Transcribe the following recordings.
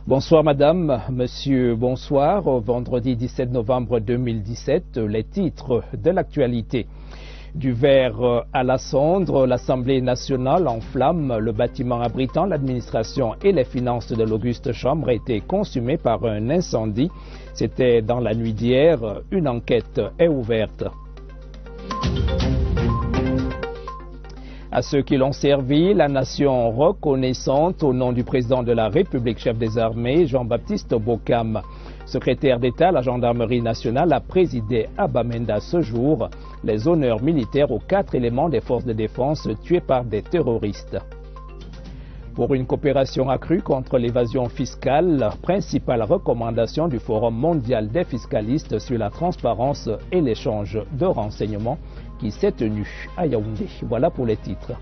Bonsoir madame, monsieur, bonsoir. Vendredi 17 novembre 2017, les titres de l'actualité. Du verre à la cendre, l'Assemblée nationale en flammes, le bâtiment abritant l'administration et les finances de l'Auguste Chambre a été consumé par un incendie. C'était dans la nuit d'hier. Une enquête est ouverte. À ceux qui l'ont servi, la nation reconnaissante au nom du président de la République, chef des armées, Jean-Baptiste Bokam. Secrétaire d'État à la gendarmerie nationale a présidé à Bamenda ce jour les honneurs militaires aux 4 éléments des forces de défense tués par des terroristes. Pour une coopération accrue contre l'évasion fiscale, principale recommandation du Forum mondial des fiscalistes sur la transparence et l'échange de renseignements qui s'est tenu à Yaoundé. Voilà pour les titres.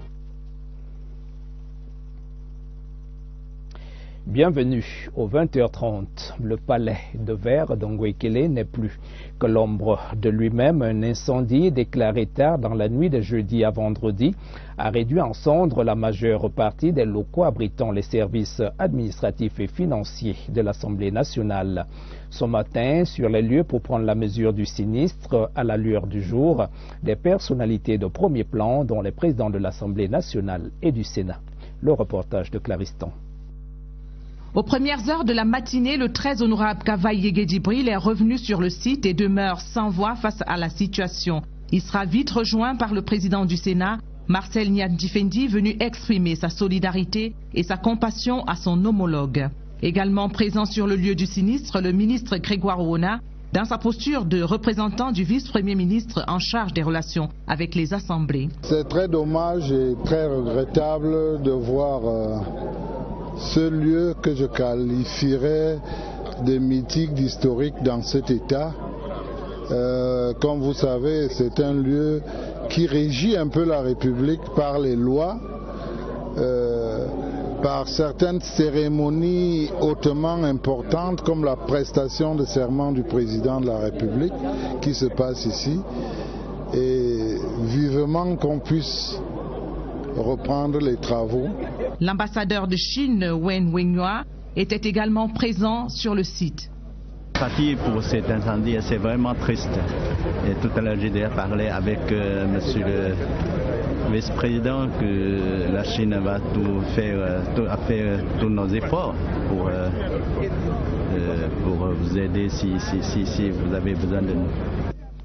Bienvenue au 20h30. Le palais de verre d'Ongwekele n'est plus que l'ombre de lui-même. Un incendie déclaré tard dans la nuit de jeudi à vendredi a réduit en cendres la majeure partie des locaux abritant les services administratifs et financiers de l'Assemblée nationale. Ce matin, sur les lieux pour prendre la mesure du sinistre, à la lueur du jour, des personnalités de premier plan, dont les présidents de l'Assemblée nationale et du Sénat. Le reportage de Clariston. Aux premières heures de la matinée, le très honorable Kavaï Yegedibril est revenu sur le site et demeure sans voix face à la situation. Il sera vite rejoint par le président du Sénat, Marcel Niadjifendi, venu exprimer sa solidarité et sa compassion à son homologue. Également présent sur le lieu du sinistre, le ministre Grégoire Ouona, dans sa posture de représentant du vice-premier ministre en charge des relations avec les assemblées. C'est très dommage et très regrettable de voir ce lieu que je qualifierais de mythique, d'historique dans cet état. Comme vous savez, c'est un lieu qui régit un peu la République par les lois, par certaines cérémonies hautement importantes comme la prestation de serment du président de la République qui se passe ici. Et vivement qu'on puisse reprendre les travaux. L'ambassadeur de Chine, Wen Wenhua, était également présent sur le site. Parti pour cet incendie, c'est vraiment triste. Et tout à l'heure, j'ai déjà parlé avec monsieur le vice-président que la Chine va tout faire, tous nos efforts pour vous aider si vous avez besoin de nous.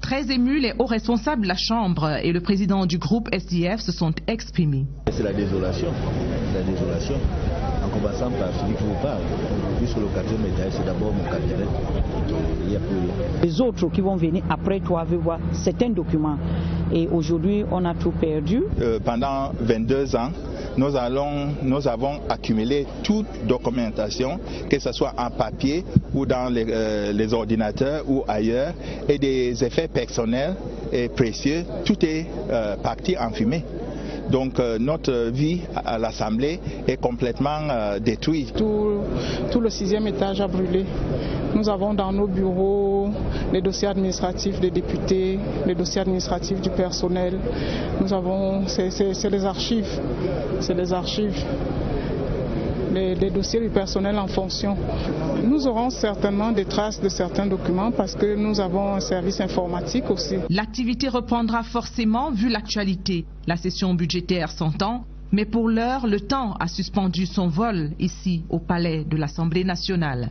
Très émus, les hauts responsables de la Chambre et le président du groupe SDF se sont exprimés. C'est la désolation. En commençant par celui qui vous parle. Puisque le 4e étage, c'est d'abord mon cabinet. Il n'y a plus rien. Les autres qui vont venir après toi veulent voir certains documents. Et aujourd'hui, on a tout perdu. Pendant 22 ans, nous avons accumulé toute documentation, que ce soit en papier ou dans les ordinateurs ou ailleurs, et des effets personnels et précieux, tout est parti en fumée. Donc notre vie à l'Assemblée est complètement détruite. Tout le 6e étage a brûlé. Nous avons dans nos bureaux les dossiers administratifs des députés, les dossiers administratifs du personnel. Nous avons, c'est les archives. C'est les archives. Les dossiers du personnel en fonction. Nous aurons certainement des traces de certains documents parce que nous avons un service informatique aussi. L'activité reprendra forcément vu l'actualité. La session budgétaire s'entend, mais pour l'heure, le temps a suspendu son vol ici au palais de l'Assemblée nationale.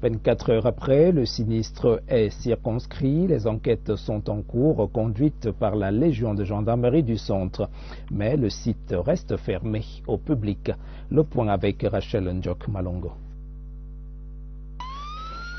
24 heures après, le sinistre est circonscrit. Les enquêtes sont en cours, conduites par la Légion de gendarmerie du centre. Mais le site reste fermé au public. Le point avec Rachel Ndjok Malongo.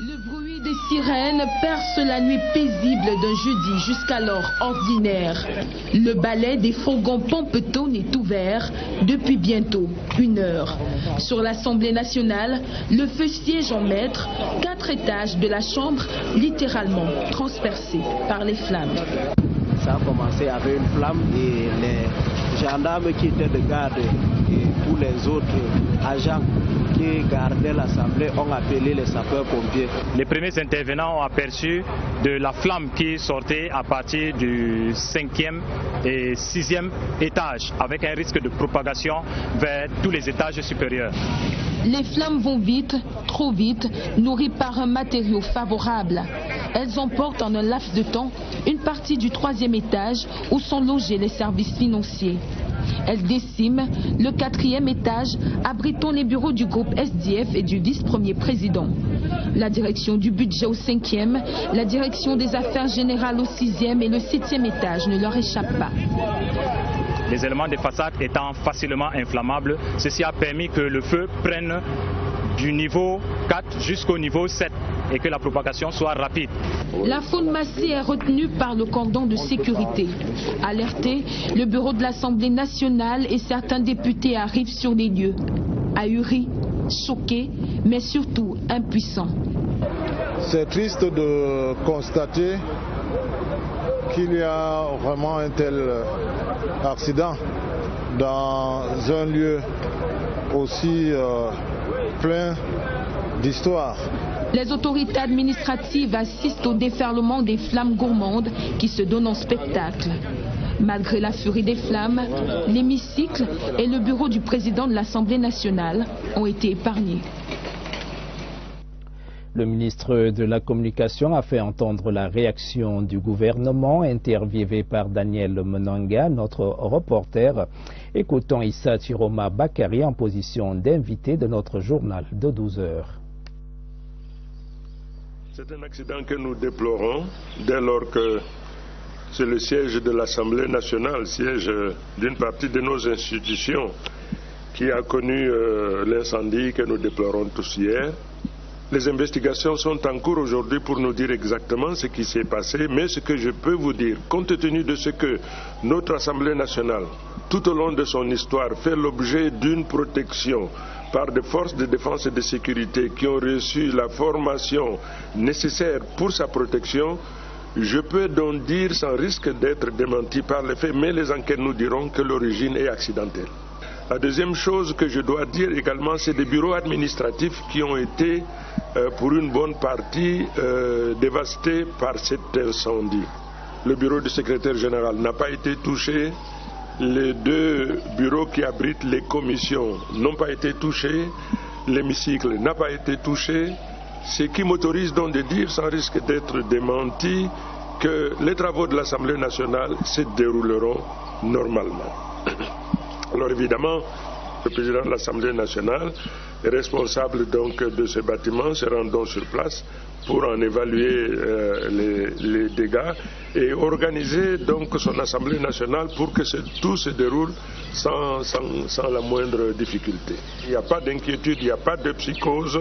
Le bruit des sirènes perce la nuit paisible d'un jeudi jusqu'alors ordinaire. Le balai des fourgons Pompetone est ouvert depuis bientôt 1 heure. Sur l'Assemblée nationale, le feu siège en maître, 4 étages de la Chambre littéralement transpercés par les flammes. Ça a commencé avec une flamme et les gendarmes qui étaient de garde et tous les autres agents qui gardaient l'Assemblée ont appelé les sapeurs-pompiers. Les premiers intervenants ont aperçu de la flamme qui sortait à partir du 5e et 6e étage avec un risque de propagation vers tous les étages supérieurs. Les flammes vont vite, trop vite, nourries par un matériau favorable. Elles emportent en un laps de temps une partie du 3e étage où sont logés les services financiers. Elles déciment le 4e étage, abritant les bureaux du groupe SDF et du vice-premier président. La direction du budget au 5e, la direction des affaires générales au 6e et le 7e étage ne leur échappent pas. Les éléments des façades étant facilement inflammables, ceci a permis que le feu prenne du niveau 4 jusqu'au niveau 7 et que la propagation soit rapide. La faune massée est retenue par le cordon de sécurité. Alerté, le bureau de l'Assemblée nationale et certains députés arrivent sur les lieux. Ahuris, choqués, mais surtout impuissants. C'est triste de constater qu'il y a vraiment un tel accident dans un lieu aussi plein d'histoire. Les autorités administratives assistent au déferlement des flammes gourmandes qui se donnent en spectacle. Malgré la furie des flammes, l'hémicycle et le bureau du président de l'Assemblée nationale ont été épargnés. Le ministre de la Communication a fait entendre la réaction du gouvernement, interviewé par Daniel Menanga, notre reporter. Écoutons Issa Chiroma Bakari en position d'invité de notre journal de 12 heures. C'est un accident que nous déplorons dès lors que c'est le siège de l'Assemblée nationale, siège d'une partie de nos institutions qui a connu l'incendie que nous déplorons tous hier. Les investigations sont en cours aujourd'hui pour nous dire exactement ce qui s'est passé, mais ce que je peux vous dire, compte tenu de ce que notre Assemblée nationale, tout au long de son histoire, fait l'objet d'une protection par des forces de défense et de sécurité qui ont reçu la formation nécessaire pour sa protection, je peux donc dire, sans risque d'être démenti par les faits, mais les enquêtes nous diront que l'origine est accidentelle. La deuxième chose que je dois dire également, c'est des bureaux administratifs qui ont été, pour une bonne partie, dévastés par cet incendie. Le bureau du secrétaire général n'a pas été touché. Les 2 bureaux qui abritent les commissions n'ont pas été touchés. L'hémicycle n'a pas été touché. Ce qui m'autorise donc de dire, sans risque d'être démenti, que les travaux de l'Assemblée nationale se dérouleront normalement. Alors évidemment, le président de l'Assemblée nationale est responsable donc de ce bâtiment, se rend donc sur place pour en évaluer les dégâts et organiser donc son Assemblée nationale pour que tout se déroule sans la moindre difficulté. Il n'y a pas d'inquiétude, il n'y a pas de psychose,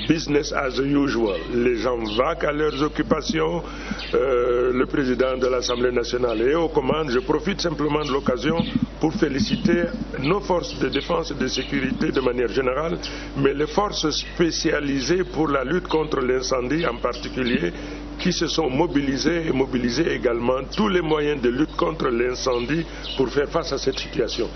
business as usual. Les gens vaquent à leurs occupations, le président de l'Assemblée nationale est aux commandes. Je profite simplement de l'occasion pour féliciter nos forces de défense et de sécurité de manière générale, mais les forces spécialisées pour la lutte contre l'incendie en particulier, qui se sont mobilisés et mobilisés également tous les moyens de lutte contre l'incendie pour faire face à cette situation.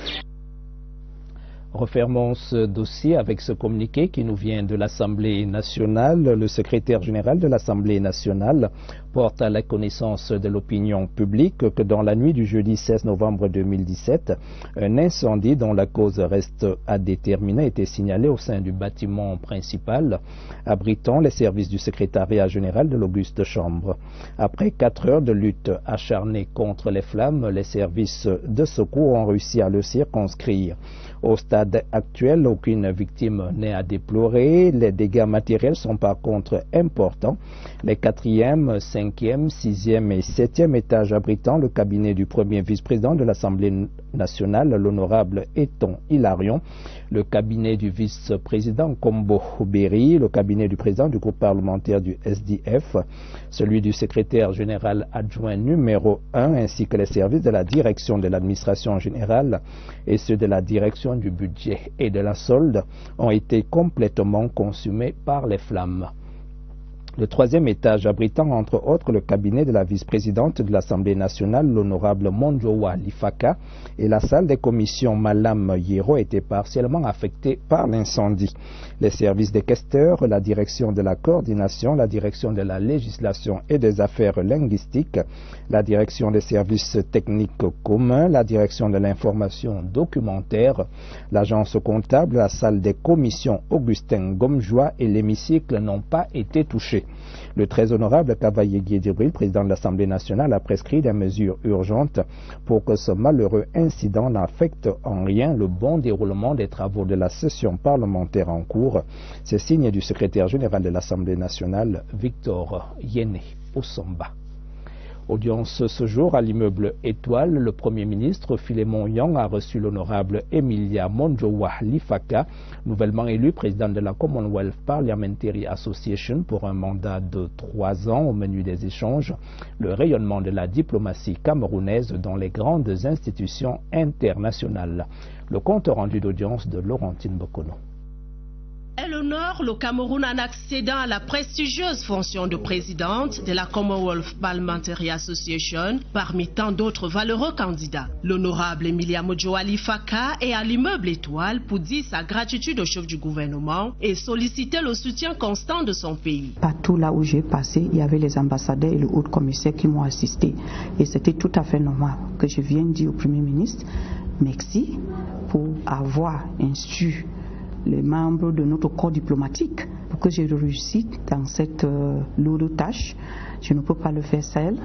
Refermons ce dossier avec ce communiqué qui nous vient de l'Assemblée nationale. Le secrétaire général de l'Assemblée nationale porte à la connaissance de l'opinion publique que dans la nuit du jeudi 16 novembre 2017, un incendie dont la cause reste à déterminer a été signalé au sein du bâtiment principal abritant les services du secrétariat général de l'Auguste Chambre. Après 4 heures de lutte acharnée contre les flammes, les services de secours ont réussi à le circonscrire. Au stade actuel, aucune victime n'est à déplorer. Les dégâts matériels sont par contre importants. Les 4e, 5e, 6e et 7e étages abritant le cabinet du premier vice-président de l'Assemblée nationale, l'honorable Eton Hilarion, le cabinet du vice-président Kombo Berry, le cabinet du président du groupe parlementaire du SDF, celui du secrétaire général adjoint numéro 1, ainsi que les services de la direction de l'administration générale et ceux de la direction du budget et de la solde ont été complètement consumés par les flammes. Le 3e étage abritant entre autres le cabinet de la vice-présidente de l'Assemblée nationale, l'honorable Monjowa Lifaka, et la salle des commissions Malam Yero étaient partiellement affectées par l'incendie. Les services des questeurs, la direction de la coordination, la direction de la législation et des affaires linguistiques, la direction des services techniques communs, la direction de l'information documentaire, l'agence comptable, la salle des commissions Augustin Gomjoie et l'hémicycle n'ont pas été touchés. Le très honorable Kavaye Guédibril, président de l'Assemblée nationale, a prescrit des mesures urgentes pour que ce malheureux incident n'affecte en rien le bon déroulement des travaux de la session parlementaire en cours. C'est signe du secrétaire général de l'Assemblée nationale, Victor Yene Osomba. Audience ce jour à l'immeuble Étoile, le Premier ministre Philémon Yang a reçu l'honorable Emilia Monjowa Lifaka, nouvellement élu président de la Commonwealth Parliamentary Association pour un mandat de 3 ans. Au menu des échanges, le rayonnement de la diplomatie camerounaise dans les grandes institutions internationales. Le compte rendu d'audience de Laurentine Bokono. Elle honore le Cameroun en accédant à la prestigieuse fonction de présidente de la Commonwealth Parliamentary Association parmi tant d'autres valeureux candidats. L'honorable Emilia Monjowa Lifaka est à l'immeuble Étoile pour dire sa gratitude au chef du gouvernement et solliciter le soutien constant de son pays. Partout là où j'ai passé, il y avait les ambassadeurs et le haut commissaire qui m'ont assisté. Et c'était tout à fait normal que je vienne dire au Premier ministre merci pour avoir instruit les membres de notre corps diplomatique pour que j'ai réussi dans cette lourde tâche. Je ne peux pas le faire seul.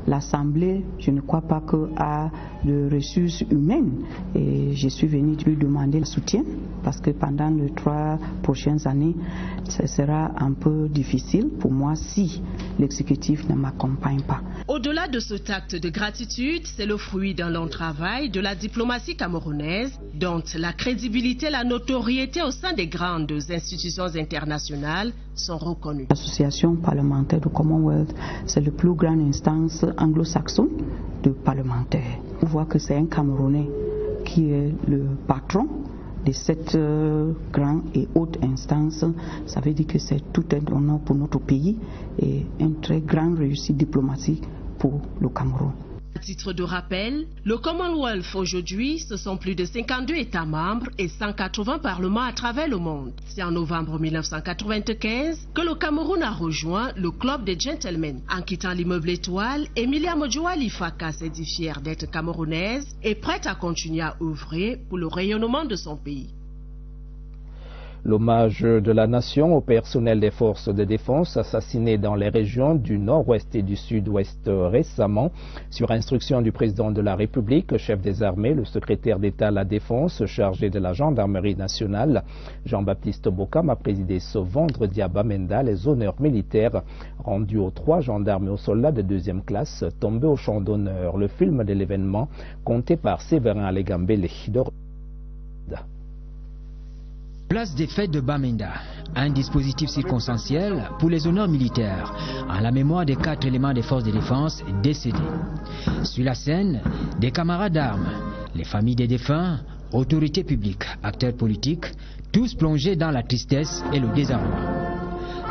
L'Assemblée, je ne crois pas qu'elle a de ressources humaines. Et je suis venu lui demander le soutien parce que pendant les 3 prochaines années, ce sera un peu difficile pour moi si l'exécutif ne m'accompagne pas. Au-delà de cet acte de gratitude, c'est le fruit d'un long travail de la diplomatie camerounaise, dont la crédibilité et la notoriété au sein des grandes institutions internationales sont reconnues. L'association parlementaire du Commonwealth, c'est la plus grande instance anglo-saxonne de parlementaires. On voit que c'est un Camerounais qui est le patron de cette grande et haute instance. Ça veut dire que c'est tout un honneur pour notre pays et une très grande réussite diplomatique pour le Cameroun. À titre de rappel, le Commonwealth aujourd'hui, ce sont plus de 52 États membres et 180 parlements à travers le monde. C'est en novembre 1995 que le Cameroun a rejoint le club des gentlemen. En quittant l'immeuble Étoile, Emilia Monjowa Lifaka s'est dit fière d'être camerounaise et prête à continuer à œuvrer pour le rayonnement de son pays. L'hommage de la nation au personnel des forces de défense assassinés dans les régions du nord-ouest et du sud-ouest récemment. Sur instruction du président de la République, chef des armées, le secrétaire d'État à la Défense chargé de la gendarmerie nationale, Jean-Baptiste Bokam, a présidé ce vendredi à Bamenda les honneurs militaires rendus aux 3 gendarmes et aux soldats de 2e classe tombés au champ d'honneur. Le film de l'événement, compté par Séverin Alégambélé. Place des fêtes de Bamenda, un dispositif circonstanciel pour les honneurs militaires, en la mémoire des 4 éléments des forces de défense décédés. Sur la scène, des camarades d'armes, les familles des défunts, autorités publiques, acteurs politiques, tous plongés dans la tristesse et le désarroi.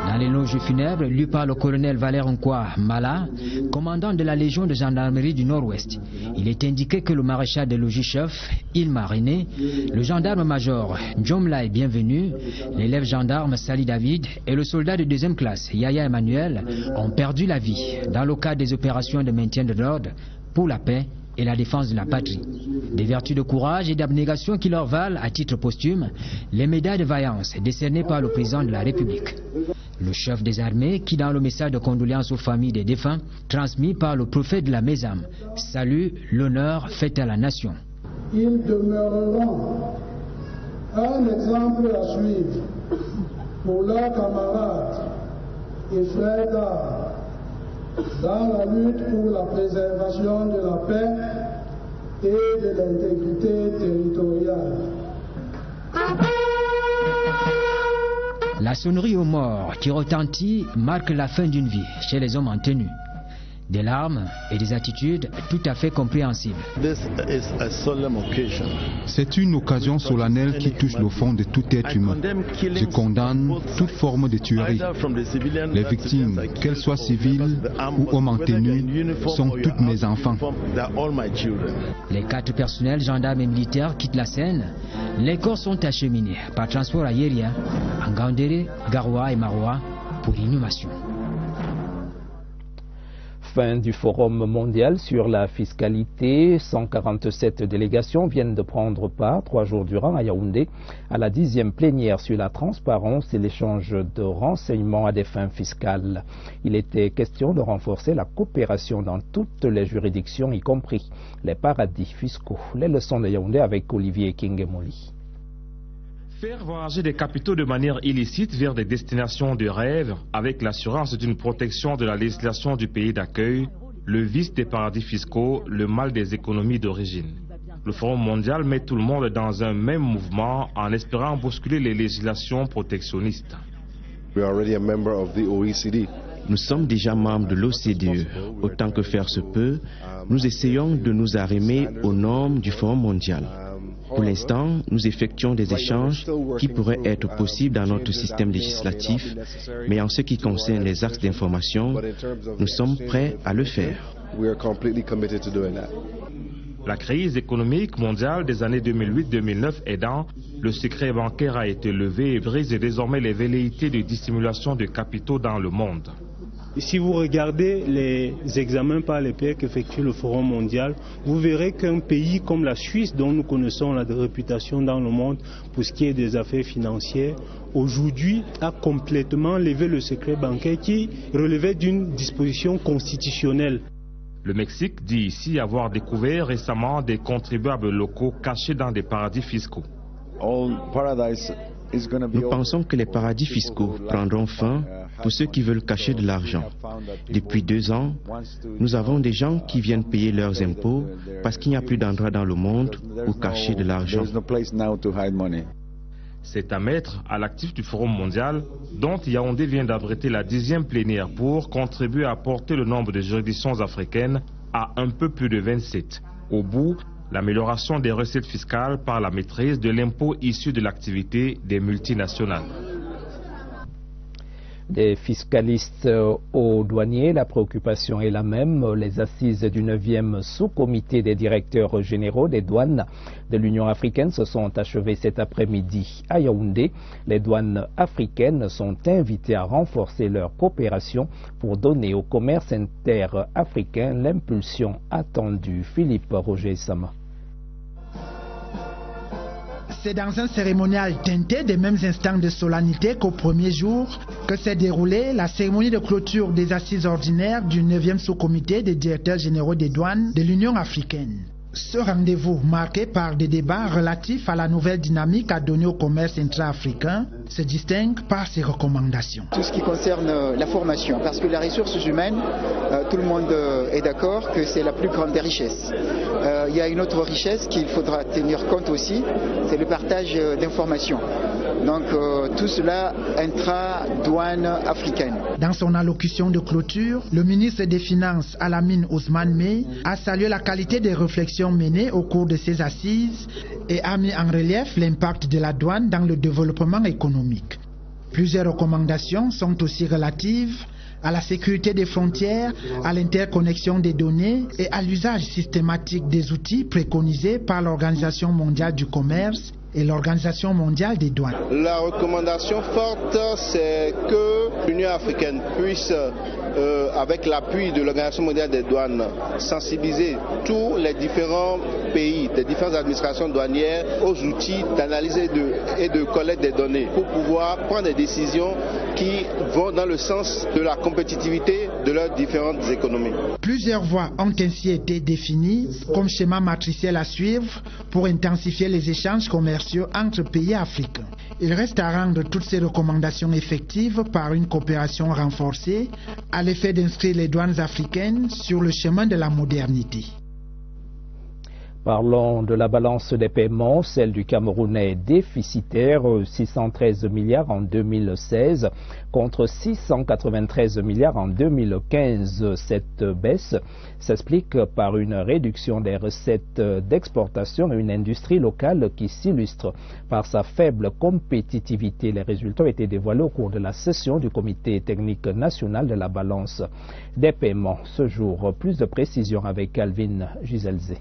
Dans l'éloge funèbre lu par le colonel Valère Nkwa Mala, commandant de la Légion de gendarmerie du Nord-Ouest, il est indiqué que le maréchal des logis-chefs, Ilma René, le gendarme-major Njomlai Bienvenu, l'élève gendarme Sali David et le soldat de 2e classe Yaya Emmanuel ont perdu la vie dans le cadre des opérations de maintien de l'ordre pour la paix et la défense de la patrie. Des vertus de courage et d'abnégation qui leur valent, à titre posthume, les médailles de vaillance décernées par le président de la République. Le chef des armées, qui dans le message de condoléances aux familles des défunts, transmis par le prophète de la Mésame, salue l'honneur fait à la nation. Ils demeureront un exemple à suivre pour leurs camarades et frères d'armes dans la lutte pour la préservation de la paix et de l'intégrité territoriale. La sonnerie aux morts qui retentit marque la fin d'une vie chez les hommes en tenue. Des larmes et des attitudes tout à fait compréhensibles. C'est une occasion solennelle qui touche le fond de tout être humain. Je condamne toute forme de tuerie. Les victimes, qu'elles soient civiles ou hommes en tenue, sont toutes mes enfants. Les 4 personnels gendarmes et militaires quittent la scène. Les corps sont acheminés par transport aérien en Gandéré, Garoua et Maroua pour l'inhumation. Fin du Forum mondial sur la fiscalité. 147 délégations viennent de prendre part 3 jours durant à Yaoundé à la 10e plénière sur la transparence et l'échange de renseignements à des fins fiscales. Il était question de renforcer la coopération dans toutes les juridictions, y compris les paradis fiscaux. Les leçons de Yaoundé avec Olivier Kingemoli. Faire voyager des capitaux de manière illicite vers des destinations de rêve avec l'assurance d'une protection de la législation du pays d'accueil, le vice des paradis fiscaux, le mal des économies d'origine. Le Forum mondial met tout le monde dans un même mouvement en espérant bousculer les législations protectionnistes. Nous sommes déjà membres de l'OCDE. Autant que faire se peut, nous essayons de nous arrimer aux normes du Forum mondial. Pour l'instant, nous effectuons des échanges qui pourraient être possibles dans notre système législatif, mais en ce qui concerne les axes d'information, nous sommes prêts à le faire. La crise économique mondiale des années 2008-2009 aidant, le secret bancaire a été levé et brise désormais les velléités de dissimulation de capitaux dans le monde. Si vous regardez les examens par les pairs qu'effectue le Forum mondial, vous verrez qu'un pays comme la Suisse, dont nous connaissons la réputation dans le monde pour ce qui est des affaires financières, aujourd'hui a complètement levé le secret bancaire qui relevait d'une disposition constitutionnelle. Le Mexique dit ici avoir découvert récemment des contribuables locaux cachés dans des paradis fiscaux. Nous pensons que les paradis fiscaux prendront fin pour ceux qui veulent cacher de l'argent. Depuis 2 ans, nous avons des gens qui viennent payer leurs impôts parce qu'il n'y a plus d'endroit dans le monde où cacher de l'argent. C'est à mettre à l'actif du Forum mondial, dont Yaoundé vient d'abriter la 10e plénière pour contribuer à porter le nombre de juridictions africaines à un peu plus de 27. Au bout, l'amélioration des recettes fiscales par la maîtrise de l'impôt issu de l'activité des multinationales. Des fiscalistes aux douaniers, la préoccupation est la même. Les assises du 9e sous-comité des directeurs généraux des douanes de l'Union africaine se sont achevées cet après-midi à Yaoundé. Les douanes africaines sont invitées à renforcer leur coopération pour donner au commerce inter-africain l'impulsion attendue. Philippe Roger Sama. C'est dans un cérémonial teinté des mêmes instants de solennité qu'au premier jour que s'est déroulée la cérémonie de clôture des assises ordinaires du 9e sous-comité des directeurs généraux des douanes de l'Union africaine. Ce rendez-vous, marqué par des débats relatifs à la nouvelle dynamique à donner au commerce intra-africain, se distingue par ses recommandations. Tout ce qui concerne la formation, parce que la ressource humaine, tout le monde est d'accord que c'est la plus grande des richesses. Il y a une autre richesse qu'il faudra tenir compte aussi, c'est le partage d'informations. Donc tout cela intra-douane africaine. Dans son allocution de clôture, le ministre des Finances, Alamine Ousmane Mey, a salué la qualité des réflexions menées au cours de ces assises et a mis en relief l'impact de la douane dans le développement économique. Plusieurs recommandations sont aussi relatives à la sécurité des frontières, à l'interconnexion des données et à l'usage systématique des outils préconisés par l'Organisation mondiale du commerce et l'Organisation mondiale des douanes. La recommandation forte, c'est que l'Union africaine puisse, avec l'appui de l'Organisation mondiale des douanes, sensibiliser tous les différents pays, les différentes administrations douanières aux outils d'analyse et de collecte des données pour pouvoir prendre des décisions qui vont dans le sens de la compétitivité de leurs différentes économies. Plusieurs voies ont ainsi été définies comme schéma matriciel à suivre pour intensifier les échanges commerciaux entre pays africains. Il reste à rendre toutes ces recommandations effectives par une coopération renforcée à l'effet d'inscrire les douanes africaines sur le chemin de la modernité. Parlons de la balance des paiements. Celle du Cameroun est déficitaire, 613 milliards en 2016 contre 693 milliards en 2015. Cette baisse s'explique par une réduction des recettes d'exportation et une industrie locale qui s'illustre par sa faible compétitivité. Les résultats ont été dévoilés au cours de la session du Comité technique national de la balance des paiements. Ce jour, plus de précisions avec Alvin Giselzé.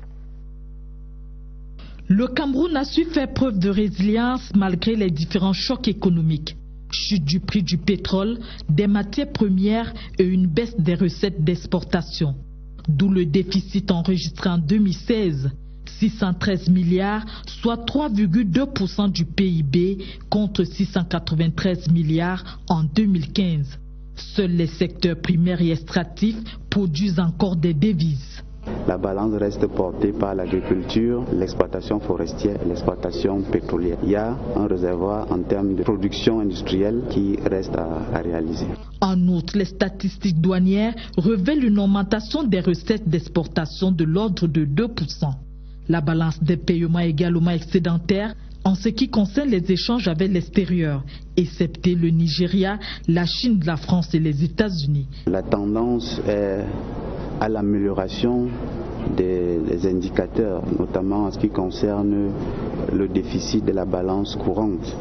Le Cameroun a su faire preuve de résilience malgré les différents chocs économiques. Chute du prix du pétrole, des matières premières et une baisse des recettes d'exportation. D'où le déficit enregistré en 2016, 613 milliards, soit 3,2% du PIB contre 693 milliards en 2015. Seuls les secteurs primaires et extractifs produisent encore des devises. La balance reste portée par l'agriculture, l'exploitation forestière et l'exploitation pétrolière. Il y a un réservoir en termes de production industrielle qui reste à réaliser. En outre, les statistiques douanières révèlent une augmentation des recettes d'exportation de l'ordre de 2%. La balance des paiements est également excédentaire en ce qui concerne les échanges avec l'extérieur, excepté le Nigeria, la Chine, la France et les États-Unis. La tendance est à l'amélioration des indicateurs, notamment en ce qui concerne le déficit de la balance courante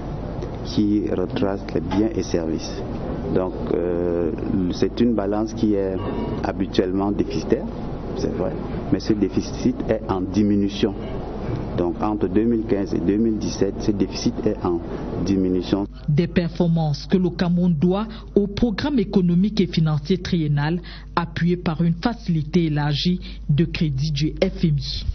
qui retrace les biens et services. Donc c'est une balance qui est habituellement déficitaire, c'est vrai, mais ce déficit est en diminution. Donc entre 2015 et 2017, ce déficit est en diminution. Des performances que le Cameroun doit au programme économique et financier triennal appuyé par une facilité élargie de crédit du FMI.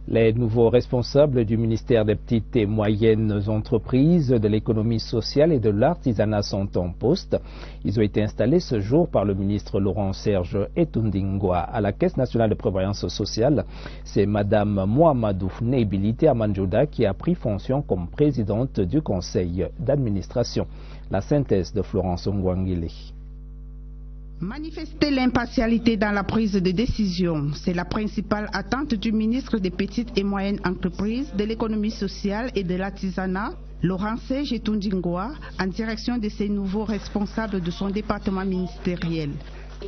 Les nouveaux responsables du ministère des petites et moyennes entreprises, de l'économie sociale et de l'artisanat sont en poste. Ils ont été installés ce jour par le ministre Laurent-Serge Etundingwa à la Caisse nationale de prévoyance sociale. C'est Madame Mohamedou Nébilité Amanjouda qui a pris fonction comme présidente du conseil d'administration. La synthèse de Florence Ngwangile. Manifester l'impartialité dans la prise de décision, c'est la principale attente du ministre des Petites et Moyennes Entreprises, de l'économie sociale et de l'artisanat, Laurent-Serge Etundingwa, en direction de ses nouveaux responsables de son département ministériel.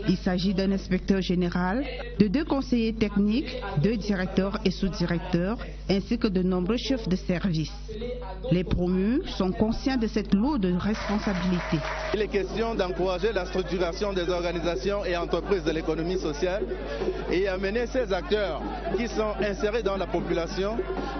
Il s'agit d'un inspecteur général, de 2 conseillers techniques, 2 directeurs et sous-directeurs, ainsi que de nombreux chefs de service. Les promus sont conscients de cette lourde responsabilité. Il est question d'encourager la structuration des organisations et entreprises de l'économie sociale et amener ces acteurs qui sont insérés dans la population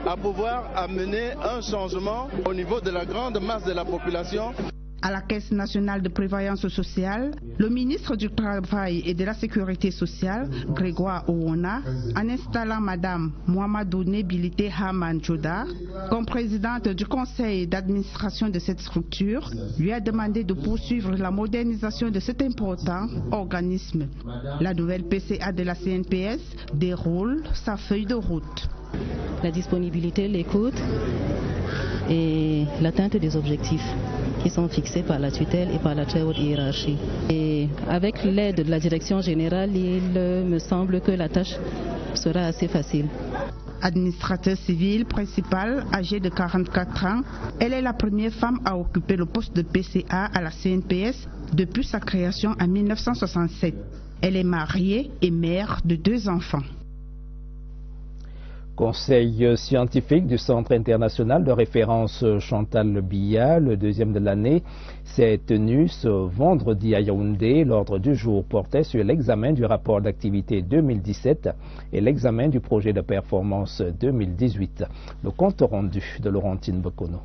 à pouvoir amener un changement au niveau de la grande masse de la population. À la Caisse nationale de prévoyance sociale, le ministre du Travail et de la Sécurité sociale, Grégoire Ouona, en installant Madame Mohamedou Nébilité Amanjouda comme présidente du conseil d'administration de cette structure, lui a demandé de poursuivre la modernisation de cet important organisme. La nouvelle PCA de la CNPS déroule sa feuille de route. La disponibilité, l'écoute et l'atteinte des objectifs qui sont fixés par la tutelle et par la très haute hiérarchie. Et avec l'aide de la direction générale, il me semble que la tâche sera assez facile. Administrateur civil principal, âgée de 44 ans, elle est la première femme à occuper le poste de PCA à la CNPS depuis sa création en 1967. Elle est mariée et mère de 2 enfants. Conseil scientifique du Centre international de référence Chantal Biya, le 2e de l'année, s'est tenu ce vendredi à Yaoundé. L'ordre du jour portait sur l'examen du rapport d'activité 2017 et l'examen du projet de performance 2018. Le compte rendu de Laurentine Bokono.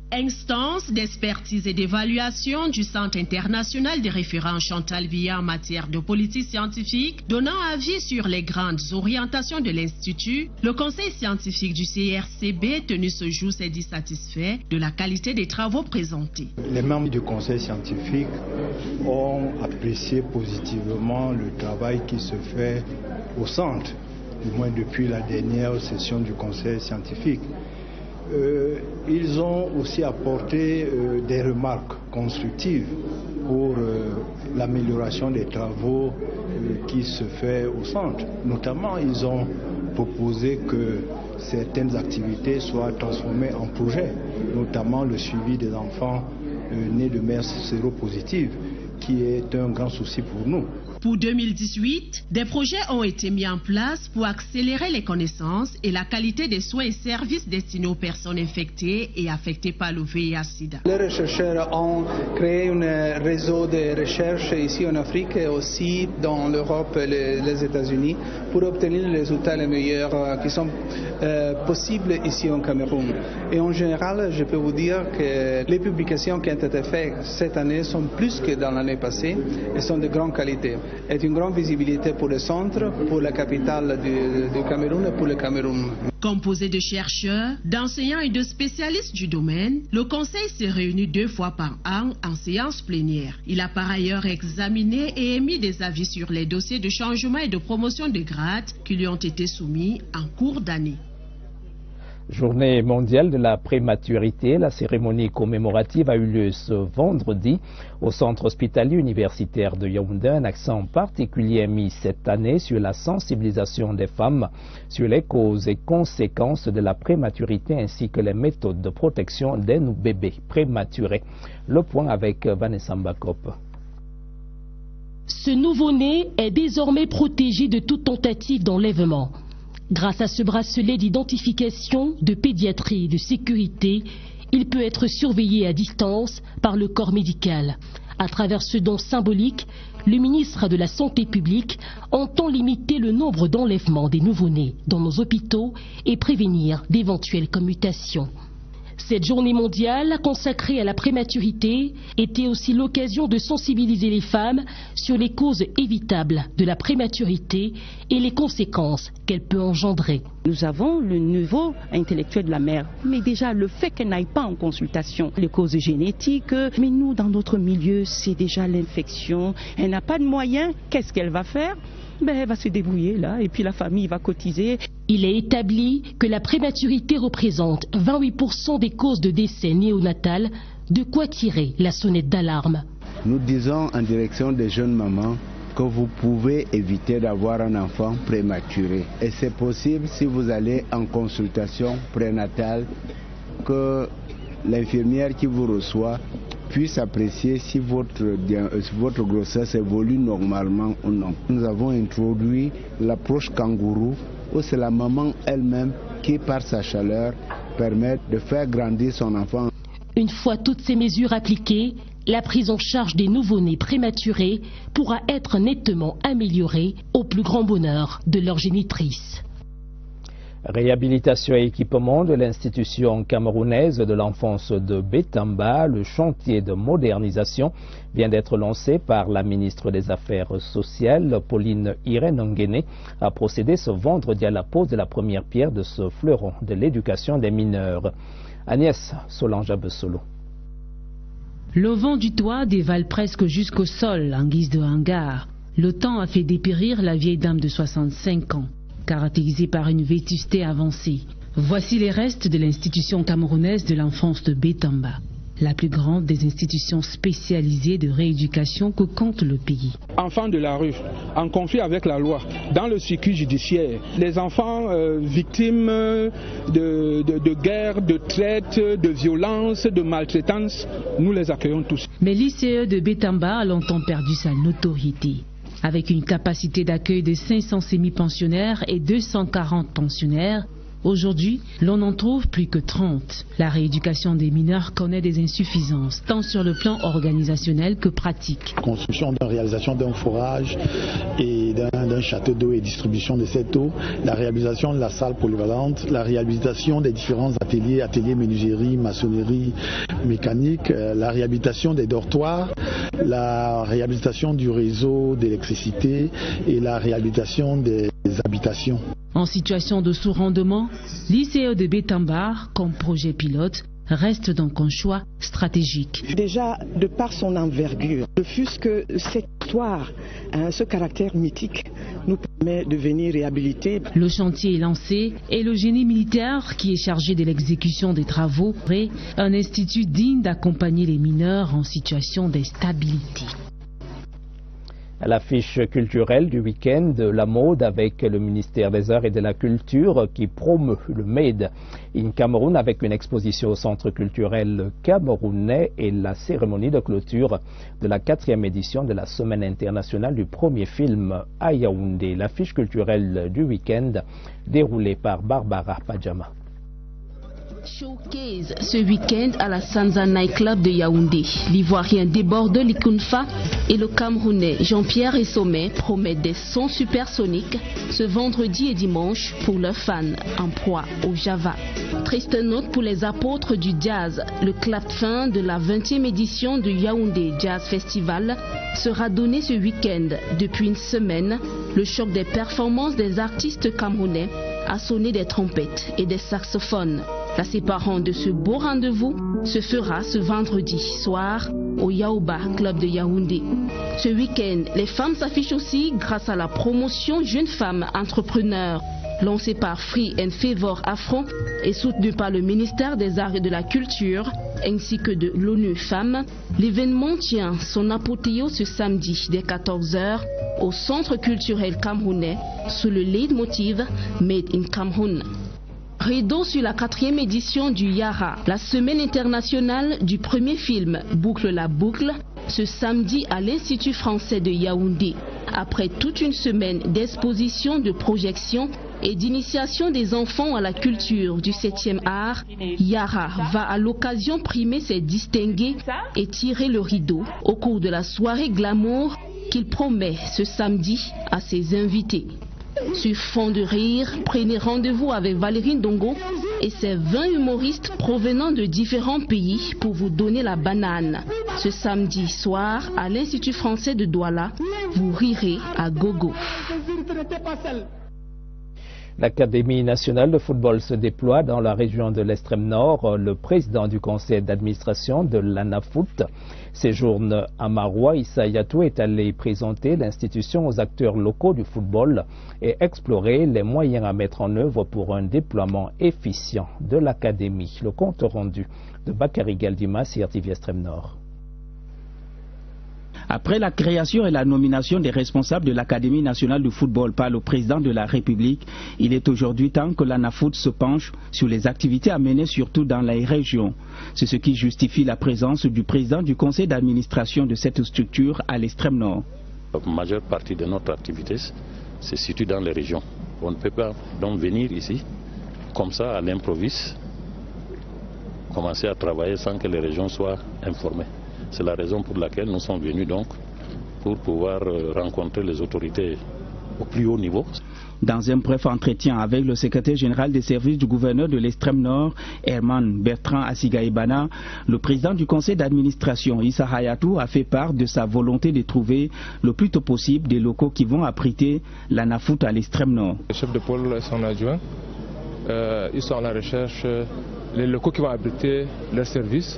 Instance d'expertise et d'évaluation du Centre international des référents Chantal Biya en matière de politique scientifique, donnant avis sur les grandes orientations de l'Institut, le conseil scientifique du CRCB tenu ce jour s'est dit satisfait de la qualité des travaux présentés. Les membres du conseil scientifique ont apprécié positivement le travail qui se fait au centre, du moins depuis la dernière session du conseil scientifique. Ils ont aussi apporté des remarques constructives pour l'amélioration des travaux qui se fait au centre. Notamment, ils ont proposé que certaines activités soient transformées en projets, notamment le suivi des enfants nés de mères séropositives, qui est un grand souci pour nous. Pour 2018, des projets ont été mis en place pour accélérer les connaissances et la qualité des soins et services destinés aux personnes infectées et affectées par le VIH-Sida. Les chercheurs ont créé un réseau de recherche ici en Afrique et aussi dans l'Europe et les États-Unis pour obtenir les résultats les meilleurs qui sont possibles ici au Cameroun. Et en général, je peux vous dire que les publications qui ont été faites cette année sont plus que dans l'année passée et sont de grande qualité. Est une grande visibilité pour le centre, pour la capitale du Cameroun et pour le Cameroun. Composé de chercheurs, d'enseignants et de spécialistes du domaine, le conseil s'est réuni 2 fois par an en séance plénière. Il a par ailleurs examiné et émis des avis sur les dossiers de changement et de promotion de grade qui lui ont été soumis en cours d'année. Journée mondiale de la prématurité, la cérémonie commémorative a eu lieu ce vendredi au centre hospitalier universitaire de Yaoundé. Un accent particulier est mis cette année sur la sensibilisation des femmes sur les causes et conséquences de la prématurité ainsi que les méthodes de protection des bébés prématurés. Le point avec Vanessa Mbakop. Ce nouveau-né est désormais protégé de toute tentative d'enlèvement. Grâce à ce bracelet d'identification, de pédiatrie et de sécurité, il peut être surveillé à distance par le corps médical. À travers ce don symbolique, le ministre de la Santé publique entend limiter le nombre d'enlèvements des nouveau-nés dans nos hôpitaux et prévenir d'éventuelles commutations. Cette journée mondiale consacrée à la prématurité était aussi l'occasion de sensibiliser les femmes sur les causes évitables de la prématurité et les conséquences qu'elle peut engendrer. Nous avons le niveau intellectuel de la mère, mais déjà le fait qu'elle n'aille pas en consultation, les causes génétiques, mais nous dans notre milieu c'est déjà l'infection, elle n'a pas de moyens, qu'est-ce qu'elle va faire ? Elle va se débrouiller là et puis la famille va cotiser. Il est établi que la prématurité représente 28% des causes de décès néonatal, de quoi tirer la sonnette d'alarme. Nous disons en direction des jeunes mamans que vous pouvez éviter d'avoir un enfant prématuré. Et c'est possible si vous allez en consultation prénatale, que l'infirmière qui vous reçoit puisse apprécier si votre grossesse évolue normalement ou non. Nous avons introduit l'approche kangourou où c'est la maman elle-même qui, par sa chaleur, permet de faire grandir son enfant. Une fois toutes ces mesures appliquées, la prise en charge des nouveau-nés prématurés pourra être nettement améliorée au plus grand bonheur de leur génitrice. Réhabilitation et équipement de l'institution camerounaise de l'enfance de Bétamba, le chantier de modernisation vient d'être lancé par la ministre des Affaires sociales, Pauline Irène Nguéné, a procédé ce vendredi à la pose de la première pierre de ce fleuron de l'éducation des mineurs. Agnès Solange-Abessolo. Le vent du toit dévale presque jusqu'au sol en guise de hangar. Le temps a fait dépérir la vieille dame de 65 ans. Caractérisée par une vétusté avancée. Voici les restes de l'institution camerounaise de l'enfance de Bétamba, la plus grande des institutions spécialisées de rééducation que compte le pays. Enfants de la rue, en conflit avec la loi, dans le circuit judiciaire, les enfants victimes de guerre, de traite, de violence, de maltraitance, nous les accueillons tous. Mais l'ICE de Bétamba a longtemps perdu sa notoriété. Avec une capacité d'accueil de 500 semi-pensionnaires et 240 pensionnaires, aujourd'hui, l'on en trouve plus que 30. La rééducation des mineurs connaît des insuffisances, tant sur le plan organisationnel que pratique. Construction de réalisation d'un forage et d'un château d'eau et distribution de cette eau, la réhabilitation de la salle polyvalente, la réhabilitation des différents ateliers menuiserie, maçonnerie, mécanique, la réhabilitation des dortoirs, la réhabilitation du réseau d'électricité et la réhabilitation des habitations. En situation de sous-rendement, l'ICE de Bétamba, comme projet pilote, reste donc un choix stratégique. Déjà, de par son envergure, ne fût-ce que cette histoire, ce caractère mythique, nous permet de venir réhabiliter. Le chantier est lancé et le génie militaire, qui est chargé de l'exécution des travaux, est un institut digne d'accompagner les mineurs en situation d'instabilité. L'affiche culturelle du week-end, la mode avec le ministère des Arts et de la Culture qui promeut le Made in Cameroun avec une exposition au centre culturel camerounais et la cérémonie de clôture de la 4e édition de la Semaine internationale du premier film à Yaoundé. L'affiche culturelle du week-end déroulée par Barbara Pajama. Showcase ce week-end à la Sanza Night Club de Yaoundé. L'Ivoirien déborde l'Ikunfa et le Camerounais Jean-Pierre Essomé promettent des sons supersoniques ce vendredi et dimanche pour leurs fans en proie au Java. Triste note pour les apôtres du jazz. Le clap fin de la 20e édition du Yaoundé Jazz Festival sera donné ce week-end. Depuis une semaine, le choc des performances des artistes camerounais a sonné des trompettes et des saxophones. La séparant de ce beau rendez-vous se fera ce vendredi soir au Yaouba Club de Yaoundé. Ce week-end, les femmes s'affichent aussi grâce à la promotion Jeunes Femmes Entrepreneurs lancée par Free and Favor Afro et soutenue par le ministère des Arts et de la Culture ainsi que de l'ONU Femmes. L'événement tient son apothéose ce samedi dès 14 h au Centre culturel camerounais sous le leitmotiv Made in Cameroun. Rideau sur la 4e édition du Yara, la semaine internationale du premier film Boucle la boucle, ce samedi à l'Institut français de Yaoundé. Après toute une semaine d'exposition, de projection et d'initiation des enfants à la culture du 7e art, Yara va à l'occasion primer ses distingués et tirer le rideau au cours de la soirée glamour qu'il promet ce samedi à ses invités. Sur fond de rire, prenez rendez-vous avec Valérie Ndongo et ses 20 humoristes provenant de différents pays pour vous donner la banane. Ce samedi soir, à l'Institut français de Douala, vous rirez à gogo. L'Académie nationale de football se déploie dans la région de l'extrême nord. Le président du conseil d'administration de l'ANAFOOT séjourne à Maroua. Issa Yatou est allé présenter l'institution aux acteurs locaux du football et explorer les moyens à mettre en œuvre pour un déploiement efficient de l'Académie. Le compte rendu de Bakary Galdima, CRTV Extrême Nord. Après la création et la nomination des responsables de l'Académie nationale du football par le président de la République, il est aujourd'hui temps que l'ANAFOOT se penche sur les activités à mener surtout dans les régions. C'est ce qui justifie la présence du président du conseil d'administration de cette structure à l'extrême nord. La majeure partie de notre activité se situe dans les régions. On ne peut pas donc venir ici, comme ça, à l'improviste, commencer à travailler sans que les régions soient informées. C'est la raison pour laquelle nous sommes venus donc pour pouvoir rencontrer les autorités au plus haut niveau. Dans un bref entretien avec le secrétaire général des services du gouverneur de l'extrême nord, Herman Bertrand Asigaïbana, le président du conseil d'administration, Issa Hayatou, a fait part de sa volonté de trouver le plus tôt possible des locaux qui vont abriter l'ANAFOOT à l'extrême nord. Le chef de pôle et son adjoint, ils sont à la recherche des locaux qui vont abriter leurs services,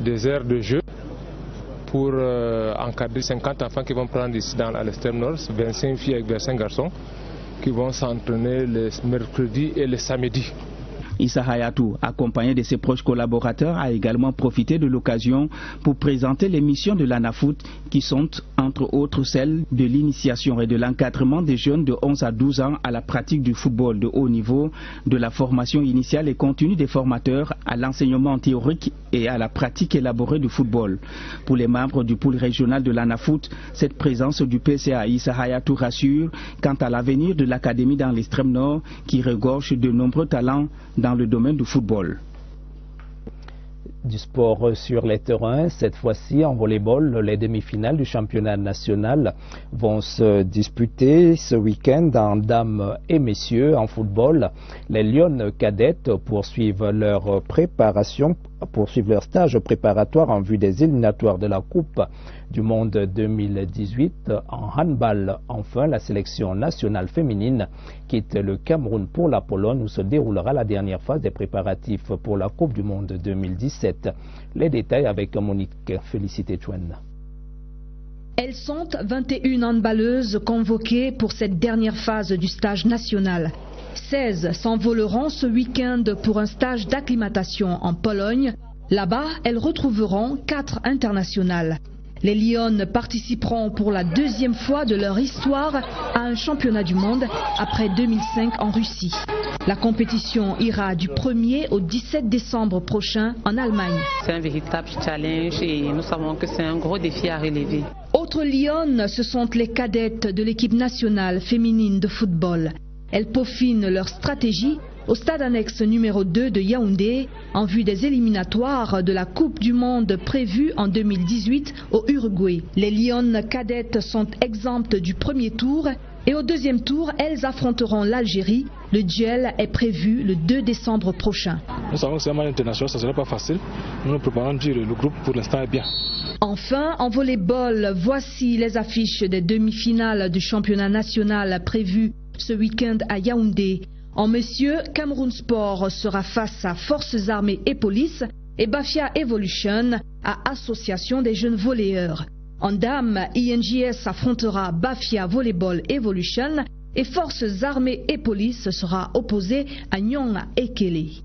des aires de jeu pour encadrer 50 enfants qui vont prendre ici à l'extrême nord, 25 filles avec 25 garçons qui vont s'entraîner les mercredis et les samedis. Issa Hayatou, accompagné de ses proches collaborateurs, a également profité de l'occasion pour présenter les missions de l'ANAFOOT qui sont entre autres celles de l'initiation et de l'encadrement des jeunes de 11 à 12 ans à la pratique du football de haut niveau, de la formation initiale et continue des formateurs à l'enseignement théorique et à la pratique élaborée du football. Pour les membres du pôle régional de l'ANAFOOT, cette présence du PCA Issa Hayatou rassure quant à l'avenir de l'académie dans l'extrême nord qui regorge de nombreux talents dans le domaine du football. Du sport sur les terrains, cette fois-ci en volleyball, les demi-finales du championnat national vont se disputer ce week-end en dames et messieurs. En football, les Lionnes cadettes poursuivent leur préparation poursuivent leur stage préparatoire en vue des éliminatoires de la Coupe du Monde 2018 en handball. Enfin, la sélection nationale féminine quitte le Cameroun pour la Pologne où se déroulera la dernière phase des préparatifs pour la Coupe du Monde 2017. Les détails avec Monique Félicité Chouenne. Elles sont 21 handballeuses convoquées pour cette dernière phase du stage national. 16 s'envoleront ce week-end pour un stage d'acclimatation en Pologne. Là-bas, elles retrouveront 4 internationales. Les Lyonnes participeront pour la deuxième fois de leur histoire à un championnat du monde après 2005 en Russie. La compétition ira du 1er au 17 décembre prochain en Allemagne. C'est un véritable challenge et nous savons que c'est un gros défi à relever. Autres Lyonnes, ce sont les cadettes de l'équipe nationale féminine de football. Elles peaufinent leur stratégie au stade annexe numéro 2 de Yaoundé en vue des éliminatoires de la Coupe du Monde prévue en 2018 au Uruguay. Les Lyonnes cadettes sont exemptes du premier tour et au deuxième tour, elles affronteront l'Algérie. Le duel est prévu le 2 décembre prochain. Nous savons que c'est un match international, ça ne sera pas facile. Nous nous préparons à dire le groupe pour l'instant est bien. Enfin, en volleyball, voici les affiches des demi-finales du championnat national prévues ce week-end à Yaoundé. En messieurs, Cameroun Sport sera face à Forces Armées et Police et Bafia Evolution à Association des jeunes volleyeurs. En dames, INJS affrontera Bafia Volleyball Evolution et Forces Armées et Police sera opposé à Nyonga Ekele.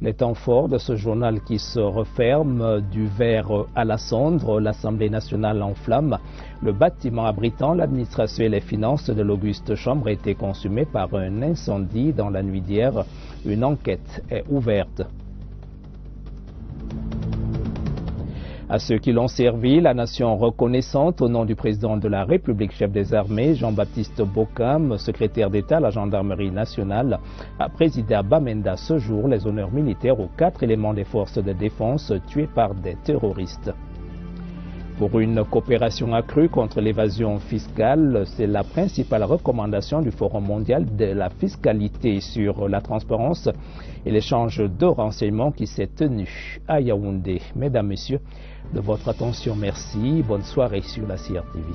Les temps forts de ce journal qui se referme, du verre à la cendre, l'Assemblée nationale en flammes. Le bâtiment abritant l'administration et les finances de l'Auguste Chambre a été consumé par un incendie dans la nuit d'hier. Une enquête est ouverte. À ceux qui l'ont servi, la nation reconnaissante au nom du président de la République, chef des armées, Jean-Baptiste Bokam, secrétaire d'État à la gendarmerie nationale, a présidé à Bamenda ce jour les honneurs militaires aux 4 éléments des forces de défense tués par des terroristes. Pour une coopération accrue contre l'évasion fiscale, c'est la principale recommandation du Forum mondial de la fiscalité sur la transparence et l'échange de renseignements qui s'est tenu à Yaoundé. Mesdames, Messieurs, de votre attention, merci. Bonne soirée sur la CRTV.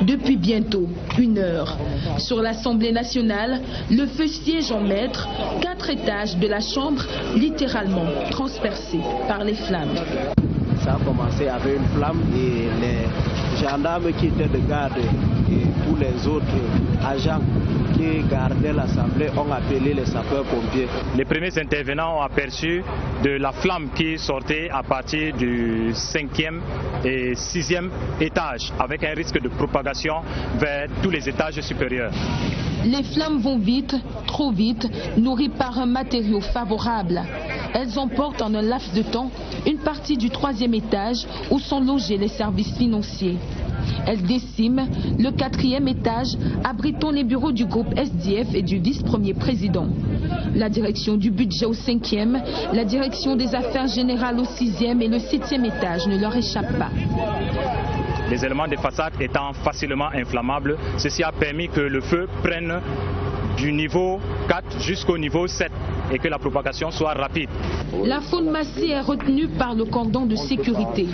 Depuis bientôt 1 heure. Sur l'Assemblée nationale, le feu siège en maître, 4 étages de la Chambre littéralement transpercés par les flammes. Ça a commencé avec une flamme et les gendarmes qui étaient de garde et tous les autres agents qui gardaient l'Assemblée ont appelé les sapeurs-pompiers. Les premiers intervenants ont aperçu de la flamme qui sortait à partir du 5e et 6e étage avec un risque de propagation vers tous les étages supérieurs. Les flammes vont vite, trop vite, nourries par un matériau favorable. Elles emportent en un laps de temps une partie du 3e étage où sont logés les services financiers. Elles déciment le 4e étage, abritant les bureaux du groupe SDF et du vice-premier président. La direction du budget au 5e, la direction des affaires générales au 6e et le 7e étage ne leur échappent pas. Les éléments de façade étant facilement inflammables, ceci a permis que le feu prenne du niveau 4 jusqu'au niveau 7 et que la propagation soit rapide. La faune massée est retenue par le cordon de sécurité.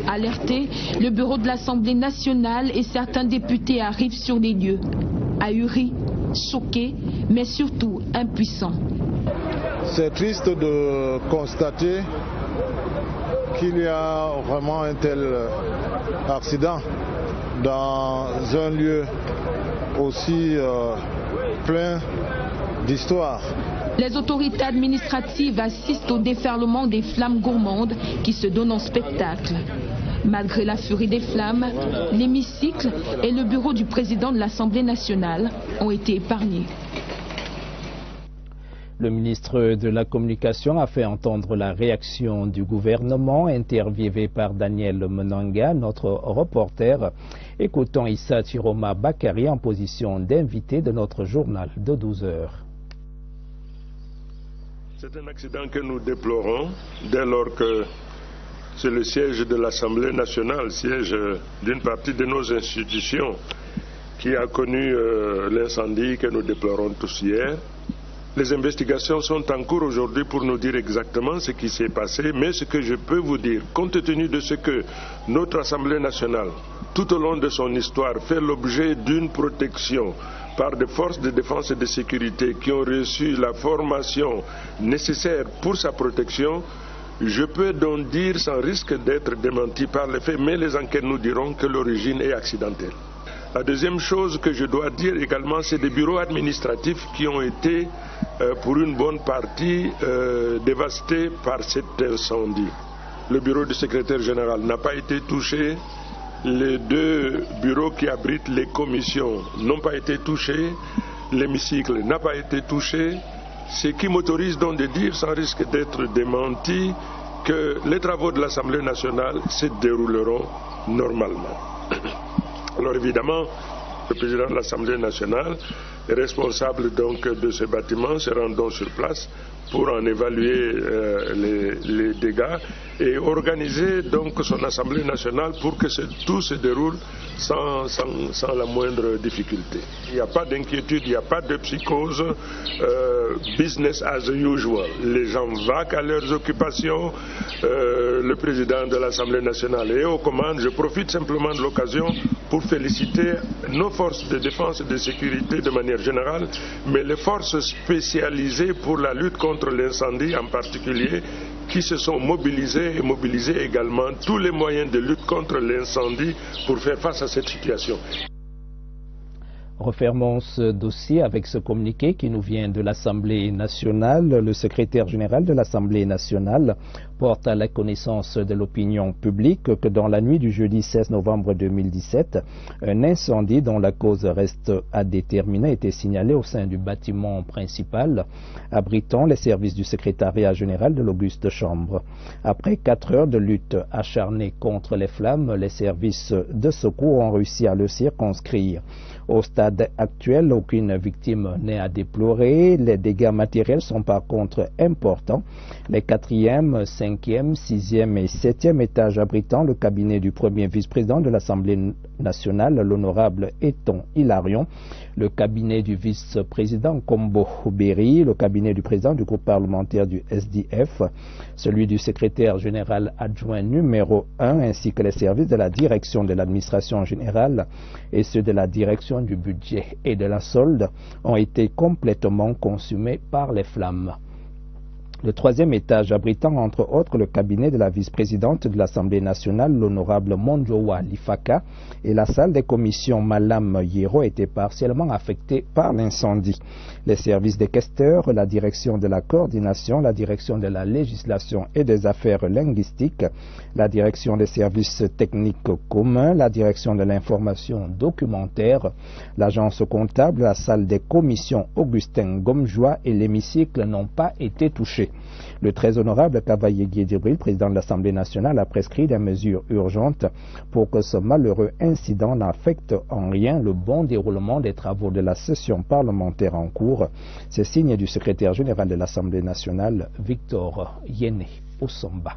Alerté, le bureau de l'Assemblée nationale et certains députés arrivent sur les lieux. Ahuris, choqués, mais surtout impuissants. C'est triste de constater qu'il y a vraiment un tel accident dans un lieu aussi plein d'histoire. Les autorités administratives assistent au déferlement des flammes gourmandes qui se donnent en spectacle. Malgré la furie des flammes, l'hémicycle et le bureau du président de l'Assemblée nationale ont été épargnés. Le ministre de la Communication a fait entendre la réaction du gouvernement, interviewé par Daniel Menanga, notre reporter. Écoutons Issa Chiroma Bakari en position d'invité de notre journal de 12 heures. C'est un accident que nous déplorons dès lors que c'est le siège de l'Assemblée nationale, siège d'une partie de nos institutions qui a connu l'incendie que nous déplorons tous hier. Les investigations sont en cours aujourd'hui pour nous dire exactement ce qui s'est passé, mais ce que je peux vous dire, compte tenu de ce que notre Assemblée nationale, tout au long de son histoire, fait l'objet d'une protection par des forces de défense et de sécurité qui ont reçu la formation nécessaire pour sa protection, je peux donc dire, sans risque d'être démenti par les faits, mais les enquêtes nous diront que l'origine est accidentelle. La deuxième chose que je dois dire également, c'est des bureaux administratifs qui ont été, pour une bonne partie, dévastés par cet incendie. Le bureau du secrétaire général n'a pas été touché. Les deux bureaux qui abritent les commissions n'ont pas été touchés. L'hémicycle n'a pas été touché. Ce qui m'autorise donc de dire, sans risque d'être démenti, que les travaux de l'Assemblée nationale se dérouleront normalement. Alors évidemment, le président de l'Assemblée nationale est responsable donc de ce bâtiment, se rend donc sur place pour en évaluer les dégâts et organiser donc son Assemblée nationale pour que tout se déroule sans la moindre difficulté. Il n'y a pas d'inquiétude, il n'y a pas de psychose, business as usual. Les gens vaquent à leurs occupations, le président de l'Assemblée nationale est aux commandes. Je profite simplement de l'occasion pour féliciter nos forces de défense et de sécurité de manière générale, mais les forces spécialisées pour la lutte contre l'incendie en particulier, qui se sont mobilisés et mobilisés également tous les moyens de lutte contre l'incendie pour faire face à cette situation. Refermons ce dossier avec ce communiqué qui nous vient de l'Assemblée nationale. Le secrétaire général de l'Assemblée nationale porte à la connaissance de l'opinion publique que dans la nuit du jeudi 16 novembre 2017, un incendie dont la cause reste à déterminer a été signalé au sein du bâtiment principal abritant les services du secrétariat général de l'Auguste Chambre. Après 4 heures de lutte acharnée contre les flammes, les services de secours ont réussi à le circonscrire. Au stade actuel, aucune victime n'est à déplorer. Les dégâts matériels sont par contre importants. Les 4e, 5e, 6e et 7e étages abritant le cabinet du premier vice-président de l'Assemblée nationale, l'honorable Eton Hilarion, le cabinet du vice-président Kombo Berry, le cabinet du président du groupe parlementaire du SDF, celui du secrétaire général adjoint numéro 1, ainsi que les services de la direction de l'administration générale et ceux de la direction du budget et de la solde ont été complètement consumés par les flammes. Le 3e étage abritant entre autres le cabinet de la vice-présidente de l'Assemblée nationale, l'honorable Monjowa Lifaka, et la salle des commissions Malam Yero étaient partiellement affectés par l'incendie. Les services des questeurs, la direction de la coordination, la direction de la législation et des affaires linguistiques, la direction des services techniques communs, la direction de l'information documentaire, l'agence comptable, la salle des commissions Augustin Gomjoua et l'hémicycle n'ont pas été touchés. Le très honorable Kavaye Guédibril, président de l'Assemblée nationale, a prescrit des mesures urgentes pour que ce malheureux incident n'affecte en rien le bon déroulement des travaux de la session parlementaire en cours. C'est signe du secrétaire général de l'Assemblée nationale, Victor Yéné Osomba.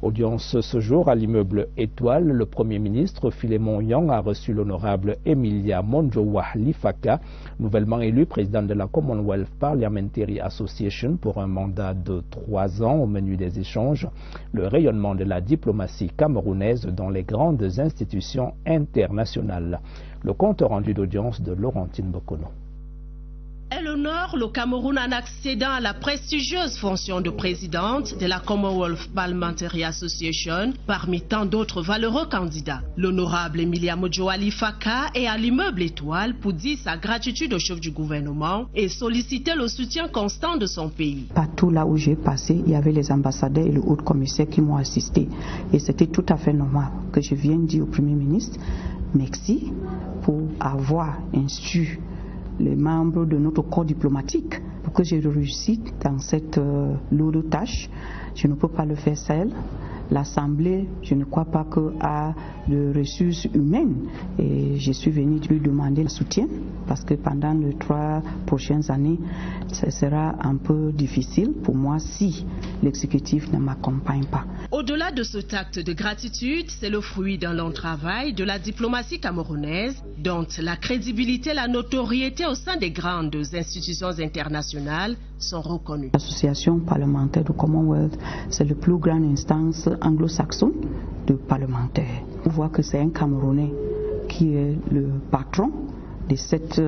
Audience ce jour à l'immeuble Étoile, le Premier ministre Philémon Yang a reçu l'honorable Emilia Monjowa Lifaka, nouvellement élu président de la Commonwealth Parliamentary Association pour un mandat de 3 ans. Au menu des échanges, le rayonnement de la diplomatie camerounaise dans les grandes institutions internationales. Le compte rendu d'audience de Laurentine Bokono. Elle honore le Cameroun en accédant à la prestigieuse fonction de présidente de la Commonwealth Parliamentary Association parmi tant d'autres valeureux candidats. L'honorable Emilia Monjowa Lifaka est à l'immeuble Étoile pour dire sa gratitude au chef du gouvernement et solliciter le soutien constant de son pays. Partout là où j'ai passé, il y avait les ambassadeurs et le haut commissaire qui m'ont assisté. Et c'était tout à fait normal que je vienne dire au Premier ministre merci pour avoir instruit les membres de notre corps diplomatique pour que j'ai réussi dans cette lourde tâche. Je ne peux pas le faire seul. L'Assemblée, je ne crois pas qu'elle a de ressources humaines. Et je suis venue lui demander le soutien parce que pendant les 3 prochaines années, ce sera un peu difficile pour moi si l'exécutif ne m'accompagne pas. Au-delà de cet acte de gratitude, c'est le fruit d'un long travail de la diplomatie camerounaise, dont la crédibilité et la notoriété au sein des grandes institutions internationales sont reconnues. L'association parlementaire du Commonwealth, c'est la plus grande instance anglo-saxonne de parlementaires. On voit que c'est un Camerounais qui est le patron de cette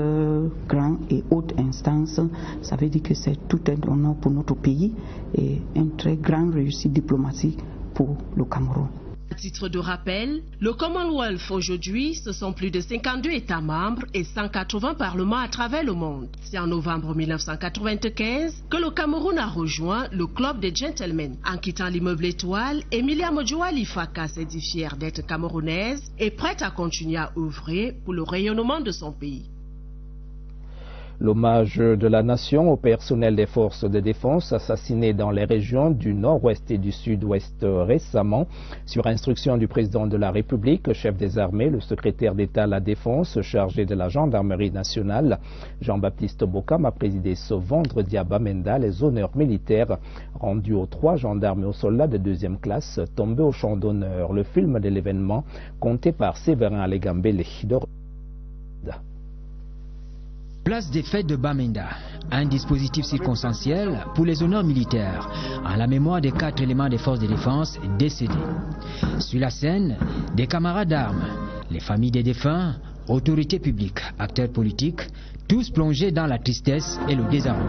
grande et haute instance. Ça veut dire que c'est tout un honneur pour notre pays et une très grande réussite diplomatique pour le Cameroun. À titre de rappel, le Commonwealth aujourd'hui, ce sont plus de 52 États membres et 180 parlements à travers le monde. C'est en novembre 1995 que le Cameroun a rejoint le club des gentlemen. En quittant l'immeuble Étoile, Emilia Modjoali Faka s'est dit fière d'être camerounaise et prête à continuer à œuvrer pour le rayonnement de son pays. L'hommage de la nation au personnel des forces de défense assassinés dans les régions du nord-ouest et du sud-ouest récemment. Sur instruction du président de la République, chef des armées, le secrétaire d'État à la Défense chargé de la gendarmerie nationale, Jean-Baptiste Bokam, a présidé ce vendredi à Bamenda les honneurs militaires rendus aux 3 gendarmes et aux soldats de 2e classe tombés au champ d'honneur. Le film de l'événement, compté par Séverin Alégambélé. Place des fêtes de Bamenda, un dispositif circonstanciel pour les honneurs militaires, en la mémoire des 4 éléments des forces de défense décédés. Sur la scène, des camarades d'armes, les familles des défunts, autorités publiques, acteurs politiques, tous plongés dans la tristesse et le désarroi.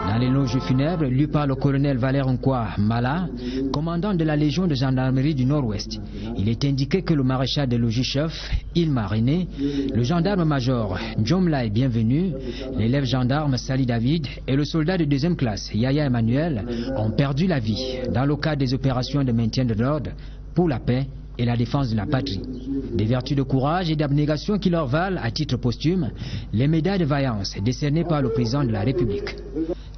Dans l'éloge funèbre lu par le colonel Valère Nkwa Mala, commandant de la Légion de gendarmerie du Nord-Ouest, il est indiqué que le maréchal des logis-chefs, Ilma René, le gendarme-major Njomlai Bienvenu, l'élève gendarme Sali David et le soldat de 2e classe Yaya Emmanuel ont perdu la vie dans le cadre des opérations de maintien de l'ordre pour la paix et la défense de la patrie. Des vertus de courage et d'abnégation qui leur valent, à titre posthume, les médailles de vaillance décernées par le président de la République.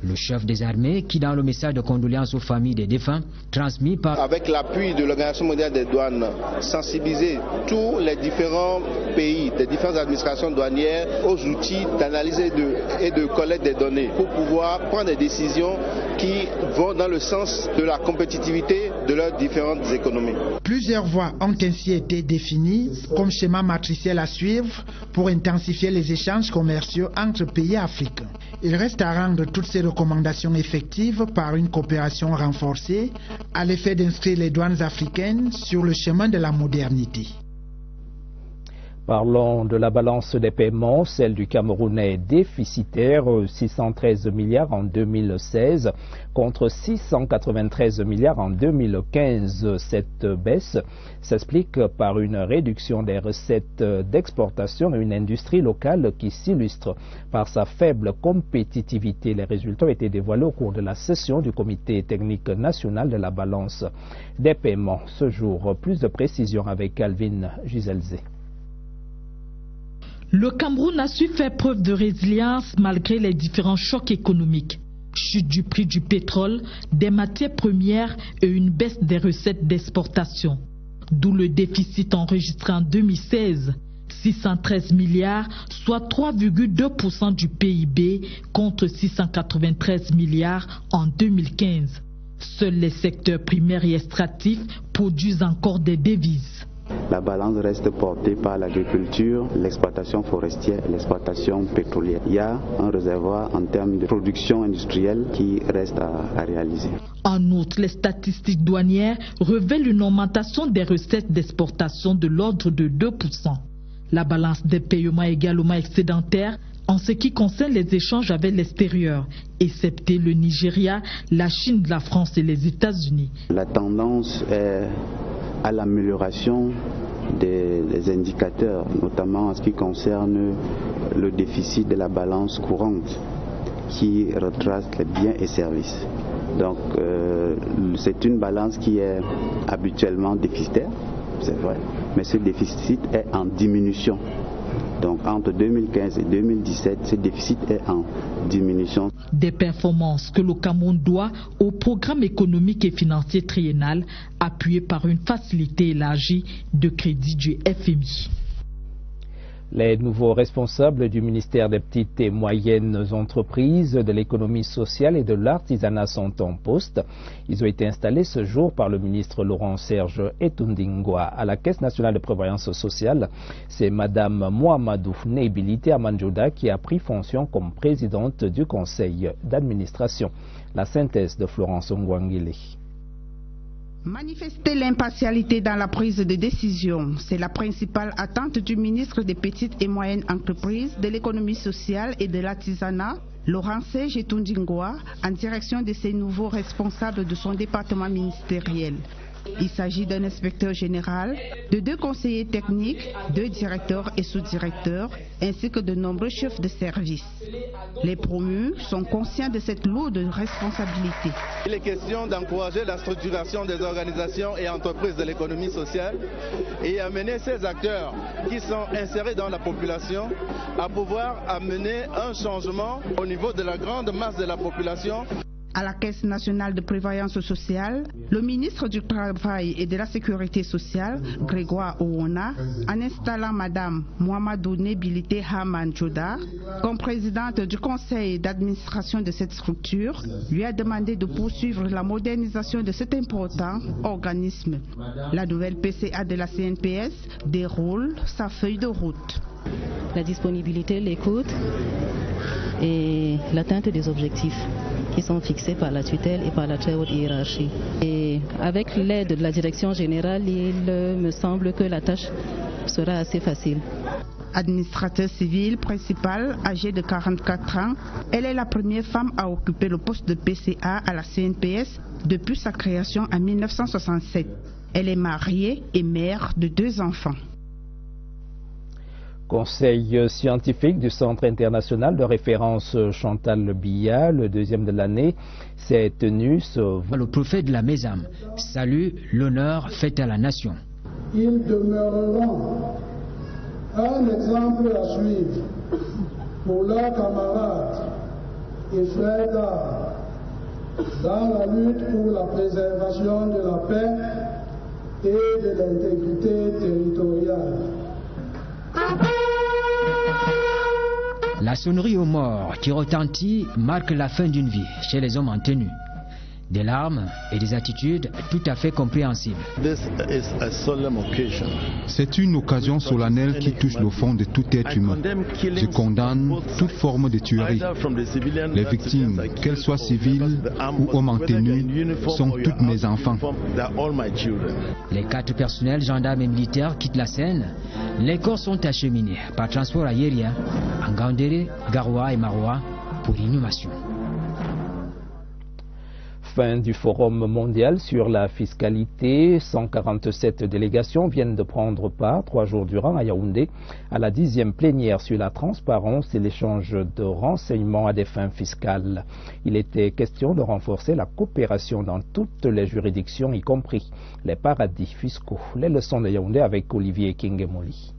Le chef des armées, qui dans le message de condoléances aux familles des défunts, transmis par... Avec l'appui de l'Organisation mondiale des douanes, sensibiliser tous les différents pays, les différentes administrations douanières aux outils d'analyse et de collecte des données pour pouvoir prendre des décisions qui vont dans le sens de la compétitivité de leurs différentes économies. Plusieurs voies ont ainsi été définies comme schéma matriciel à suivre pour intensifier les échanges commerciaux entre pays africains. Il reste à rendre toutes ces recommandations effectives par une coopération renforcée à l'effet d'inscrire les douanes africaines sur le chemin de la modernité. Parlons de la balance des paiements. Celle du Cameroun est déficitaire, 613 milliards en 2016 contre 693 milliards en 2015. Cette baisse s'explique par une réduction des recettes d'exportation et une industrie locale qui s'illustre par sa faible compétitivité. Les résultats ont été dévoilés au cours de la session du Comité technique national de la balance des paiements. Ce jour, plus de précisions avec Calvin Giselzé. Le Cameroun a su faire preuve de résilience malgré les différents chocs économiques. Chute du prix du pétrole, des matières premières et une baisse des recettes d'exportation. D'où le déficit enregistré en 2016, 613 milliards, soit 3,2% du PIB contre 693 milliards en 2015. Seuls les secteurs primaires et extractifs produisent encore des devises. La balance reste portée par l'agriculture, l'exploitation forestière et l'exploitation pétrolière. Il y a un réservoir en termes de production industrielle qui reste à réaliser. En outre, les statistiques douanières révèlent une augmentation des recettes d'exportation de l'ordre de 2%. La balance des paiements est également excédentaire en ce qui concerne les échanges avec l'extérieur, excepté le Nigeria, la Chine, la France et les États-Unis. La tendance est à l'amélioration des indicateurs, notamment en ce qui concerne le déficit de la balance courante qui retrace les biens et services. Donc c'est une balance qui est habituellement déficitaire, c'est vrai, mais ce déficit est en diminution Donc entre 2015 et 2017, ce déficit est en diminution. Des performances que le Cameroun doit au programme économique et financier triennal appuyé par une facilité élargie de crédit du FMI. Les nouveaux responsables du ministère des petites et moyennes entreprises, de l'économie sociale et de l'artisanat sont en poste. Ils ont été installés ce jour par le ministre Laurent-Serge Etundingwa à la Caisse nationale de prévoyance sociale. C'est Madame Mohamedou Nebilité Amanjouda qui a pris fonction comme présidente du conseil d'administration. La synthèse de Florence Ngwangile. Manifester l'impartialité dans la prise de décision, c'est la principale attente du ministre des Petites et Moyennes Entreprises, de l'économie sociale et de l'artisanat, Laurent-Serge Etundingwa, en direction de ses nouveaux responsables de son département ministériel. Il s'agit d'un inspecteur général, de 2 conseillers techniques, 2 directeurs et sous-directeurs, ainsi que de nombreux chefs de service. Les promus sont conscients de cette lourde responsabilité. Il est question d'encourager la structuration des organisations et entreprises de l'économie sociale et amener ces acteurs qui sont insérés dans la population à pouvoir amener un changement au niveau de la grande masse de la population. À la Caisse nationale de prévoyance sociale, le ministre du Travail et de la Sécurité sociale, Grégoire Ouona, en installant Madame Mohamedou Nebilité Amanjouda comme présidente du conseil d'administration de cette structure, lui a demandé de poursuivre la modernisation de cet important organisme. La nouvelle PCA de la CNPS déroule sa feuille de route. La disponibilité, l'écoute et l'atteinte des objectifs qui sont fixés par la tutelle et par la très haute hiérarchie. Et avec l'aide de la direction générale, il me semble que la tâche sera assez facile. Administrateur civil principal, âgée de 44 ans, elle est la première femme à occuper le poste de PCA à la CNPS depuis sa création en 1967. Elle est mariée et mère de 2 enfants. Conseil scientifique du Centre international de référence Chantal Biya, le 2e de l'année, s'est tenu ce... Le prophète de la Mézam salue l'honneur fait à la nation. Ils demeureront un exemple à suivre pour leurs camarades et frères d'armes dans la lutte pour la préservation de la paix et de l'intégrité territoriale. La sonnerie aux morts qui retentit marque la fin d'une vie chez les hommes en tenue. Des larmes et des attitudes tout à fait compréhensibles. C'est une occasion solennelle qui touche le fond de tout être humain. Je condamne toute forme de tuerie. Les victimes, qu'elles soient civiles ou hommes en tenue, sont toutes mes enfants. Les 4 personnels, gendarmes et militaires, quittent la scène. Les corps sont acheminés par transport aérien en Gaoundéré, Garoua et Maroua pour inhumation. Fin du Forum mondial sur la fiscalité. 147 délégations viennent de prendre part 3 jours durant à Yaoundé à la 10e plénière sur la transparence et l'échange de renseignements à des fins fiscales. Il était question de renforcer la coopération dans toutes les juridictions, y compris les paradis fiscaux. Les leçons de Yaoundé avec Olivier Kingemoli.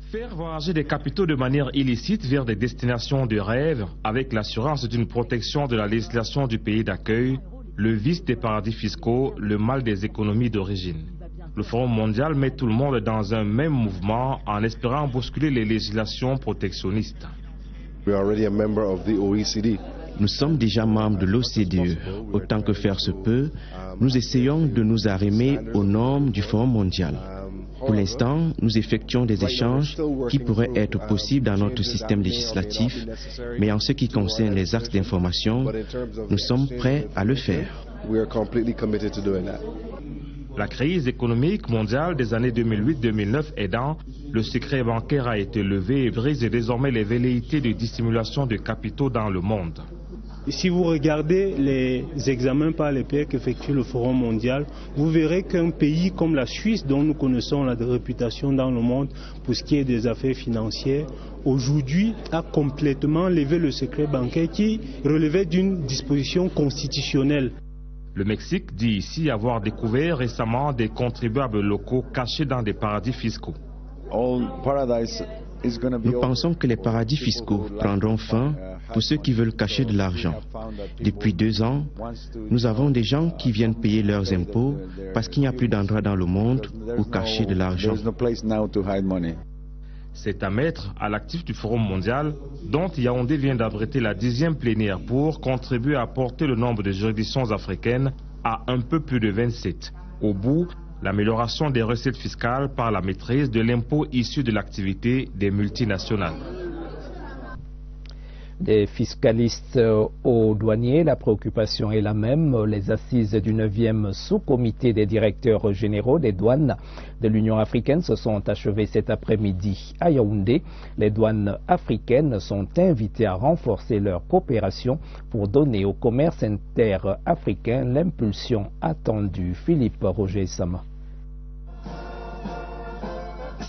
Faire voyager des capitaux de manière illicite vers des destinations de rêve avec l'assurance d'une protection de la législation du pays d'accueil, le vice des paradis fiscaux, le mal des économies d'origine. Le Forum mondial met tout le monde dans un même mouvement en espérant bousculer les législations protectionnistes. Nous sommes déjà membres de l'OCDE. Autant que faire se peut, nous essayons de nous arrimer aux normes du Forum mondial. Pour l'instant, nous effectuons des échanges qui pourraient être possibles dans notre système législatif, mais en ce qui concerne les axes d'information, nous sommes prêts à le faire. La crise économique mondiale des années 2008-2009 aidant, le secret bancaire a été levé et brise désormais les velléités de dissimulation de capitaux dans le monde. Si vous regardez les examens par les pairs qu'effectue le Forum mondial, vous verrez qu'un pays comme la Suisse, dont nous connaissons la réputation dans le monde pour ce qui est des affaires financières, aujourd'hui a complètement levé le secret bancaire qui relevait d'une disposition constitutionnelle. Le Mexique dit ici avoir découvert récemment des contribuables locaux cachés dans des paradis fiscaux. Nous pensons que les paradis fiscaux prendront fin pour ceux qui veulent cacher de l'argent. Depuis 2 ans, nous avons des gens qui viennent payer leurs impôts parce qu'il n'y a plus d'endroit dans le monde où cacher de l'argent. C'est à mettre à l'actif du Forum mondial, dont Yaoundé vient d'abriter la 10e plénière pour contribuer à porter le nombre de juridictions africaines à un peu plus de 27. Au bout, l'amélioration des recettes fiscales par la maîtrise de l'impôt issu de l'activité des multinationales. Des fiscalistes aux douaniers, la préoccupation est la même. Les assises du 9e sous-comité des directeurs généraux des douanes de l'Union africaine se sont achevées cet après-midi à Yaoundé. Les douanes africaines sont invitées à renforcer leur coopération pour donner au commerce inter-africain l'impulsion attendue. Philippe Roger Sama.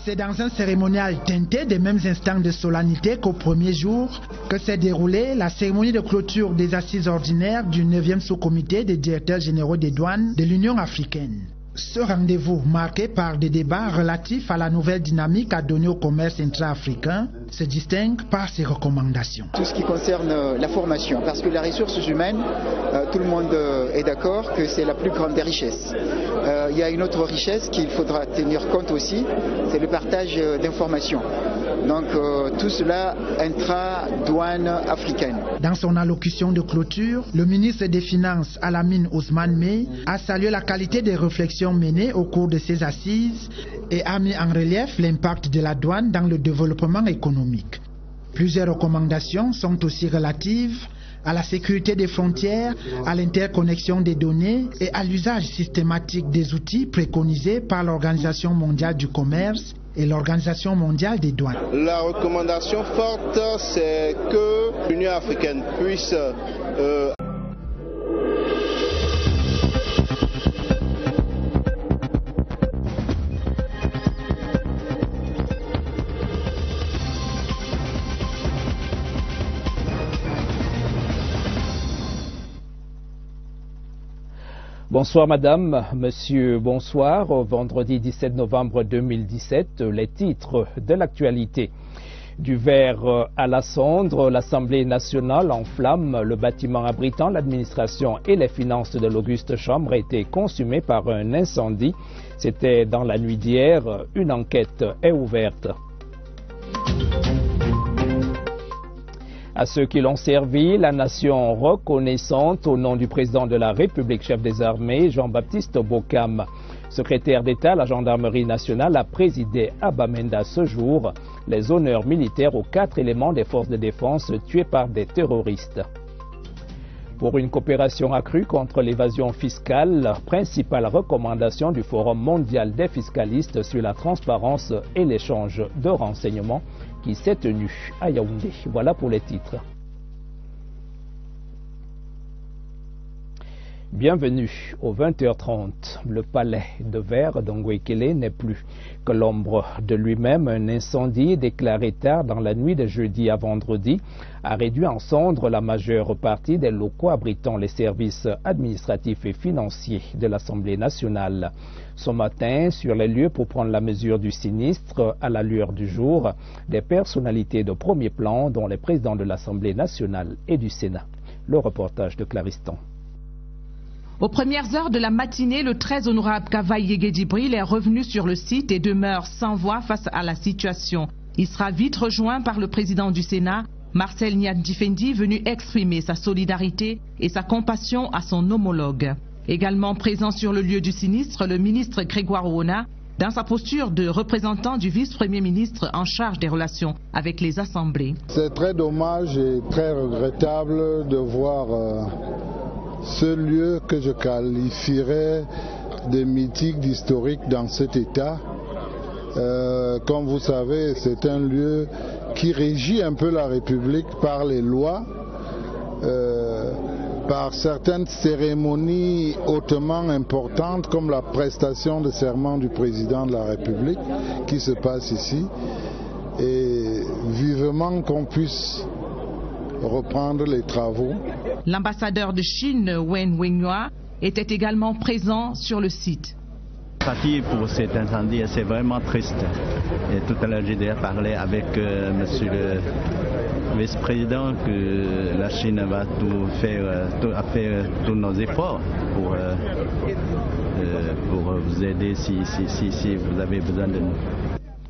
C'est dans un cérémonial teinté des mêmes instants de solennité qu'au premier jour que s'est déroulée la cérémonie de clôture des assises ordinaires du 9e sous-comité des directeurs généraux des douanes de l'Union africaine. Ce rendez-vous, marqué par des débats relatifs à la nouvelle dynamique à donner au commerce intra-africain, se distingue par ses recommandations. Tout ce qui concerne la formation, parce que les ressources humaines, tout le monde est d'accord que c'est la plus grande des richesses. Il y a une autre richesse qu'il faudra tenir compte aussi, c'est le partage d'informations. Donc tout cela intra-douane africaine. Dans son allocution de clôture, le ministre des Finances, Alamine Ousmane Mey, a salué la qualité des réflexions menées au cours de ces assises et a mis en relief l'impact de la douane dans le développement économique. Plusieurs recommandations sont aussi relatives à la sécurité des frontières, à l'interconnexion des données et à l'usage systématique des outils préconisés par l'Organisation mondiale du commerce et l'Organisation mondiale des douanes. La recommandation forte, c'est que l'Union africaine puisse Bonsoir madame, monsieur, bonsoir. Vendredi 17 novembre 2017, les titres de l'actualité. Du verre à la cendre, l'Assemblée nationale en flammes, le bâtiment abritant l'administration et les finances de l'Auguste Chambre a été consumé par un incendie. C'était dans la nuit d'hier. Une enquête est ouverte. À ceux qui l'ont servi, la nation reconnaissante au nom du président de la République, chef des armées, Jean-Baptiste Bokam. Secrétaire d'État à la gendarmerie nationale a présidé à Bamenda ce jour les honneurs militaires aux 4 éléments des forces de défense tués par des terroristes. Pour une coopération accrue contre l'évasion fiscale, principale recommandation du Forum mondial des fiscalistes sur la transparence et l'échange de renseignements qui s'est tenu à Yaoundé. Voilà pour les titres. Bienvenue au 20h30. Le palais de verre d'Ongwekele n'est plus que l'ombre de lui-même. Un incendie déclaré tard dans la nuit de jeudi à vendredi a réduit en cendres la majeure partie des locaux abritant les services administratifs et financiers de l'Assemblée nationale. Ce matin, sur les lieux pour prendre la mesure du sinistre à la lueur du jour, des personnalités de premier plan dont les présidents de l'Assemblée nationale et du Sénat. Le reportage de Clariston. Aux premières heures de la matinée, le très honorable Kavaï Yegedibril est revenu sur le site et demeure sans voix face à la situation. Il sera vite rejoint par le président du Sénat, Marcel Niadjifendi, venu exprimer sa solidarité et sa compassion à son homologue. Également présent sur le lieu du sinistre, le ministre Grégoire Ouona, dans sa posture de représentant du vice-premier ministre en charge des relations avec les assemblées. C'est très dommage et très regrettable de voir ce lieu que je qualifierais de mythique, d'historique dans cet état. Comme vous savez, c'est un lieu qui régit un peu la République par les lois, par certaines cérémonies hautement importantes comme la prestation de serment du président de la République qui se passe ici. Et vivement qu'on puisse reprendre les travaux. L'ambassadeur de Chine, Wen Wenhua, était également présent sur le site. Parti pour cet incendie, c'est vraiment triste. Et tout à l'heure, j'ai déjà parlé avec monsieur le vice-président que la Chine va tout faire, a fait tous nos efforts pour vous aider si vous avez besoin de nous.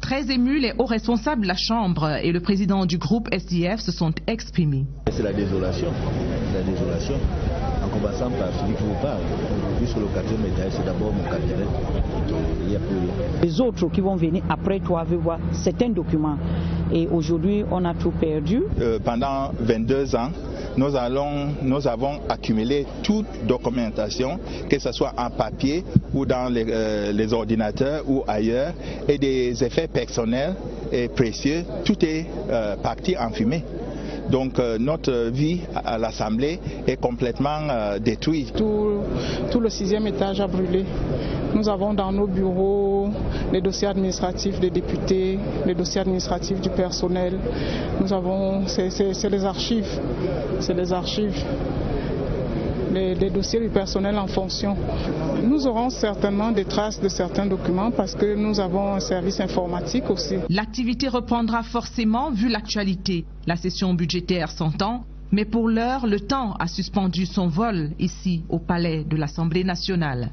Très émus, les hauts responsables de la Chambre et le président du groupe SDF se sont exprimés. C'est la désolation. En commençant par celui qui vous parle. Sur le 4e étage, c'est d'abord mon cabinet. Il n'y a plus rien. Les autres qui vont venir après toi veulent voir certains documents. Et aujourd'hui, on a tout perdu. Pendant 22 ans, nous avons accumulé toute documentation, que ce soit en papier ou dans les ordinateurs ou ailleurs, et des effets personnels et précieux, tout est parti en fumée. Donc notre vie à l'Assemblée est complètement détruite. Tout le 6e étage a brûlé. Nous avons dans nos bureaux les dossiers administratifs des députés, les dossiers administratifs du personnel. Nous avons, c'est les archives. C'est les archives. Les dossiers du personnel en fonction. Nous aurons certainement des traces de certains documents parce que nous avons un service informatique aussi. L'activité reprendra forcément vu l'actualité. La session budgétaire s'entend, mais pour l'heure, le temps a suspendu son vol ici au palais de l'Assemblée nationale.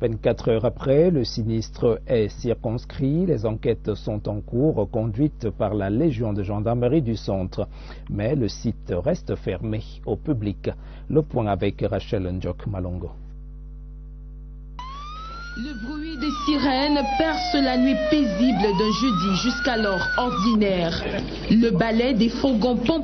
24 heures après, le sinistre est circonscrit. Les enquêtes sont en cours, conduites par la Légion de gendarmerie du centre. Mais le site reste fermé au public. Le point avec Rachel Ndjok Malongo. Le bruit des sirènes perce la nuit paisible d'un jeudi jusqu'alors ordinaire. Le balai des fourgons pompiers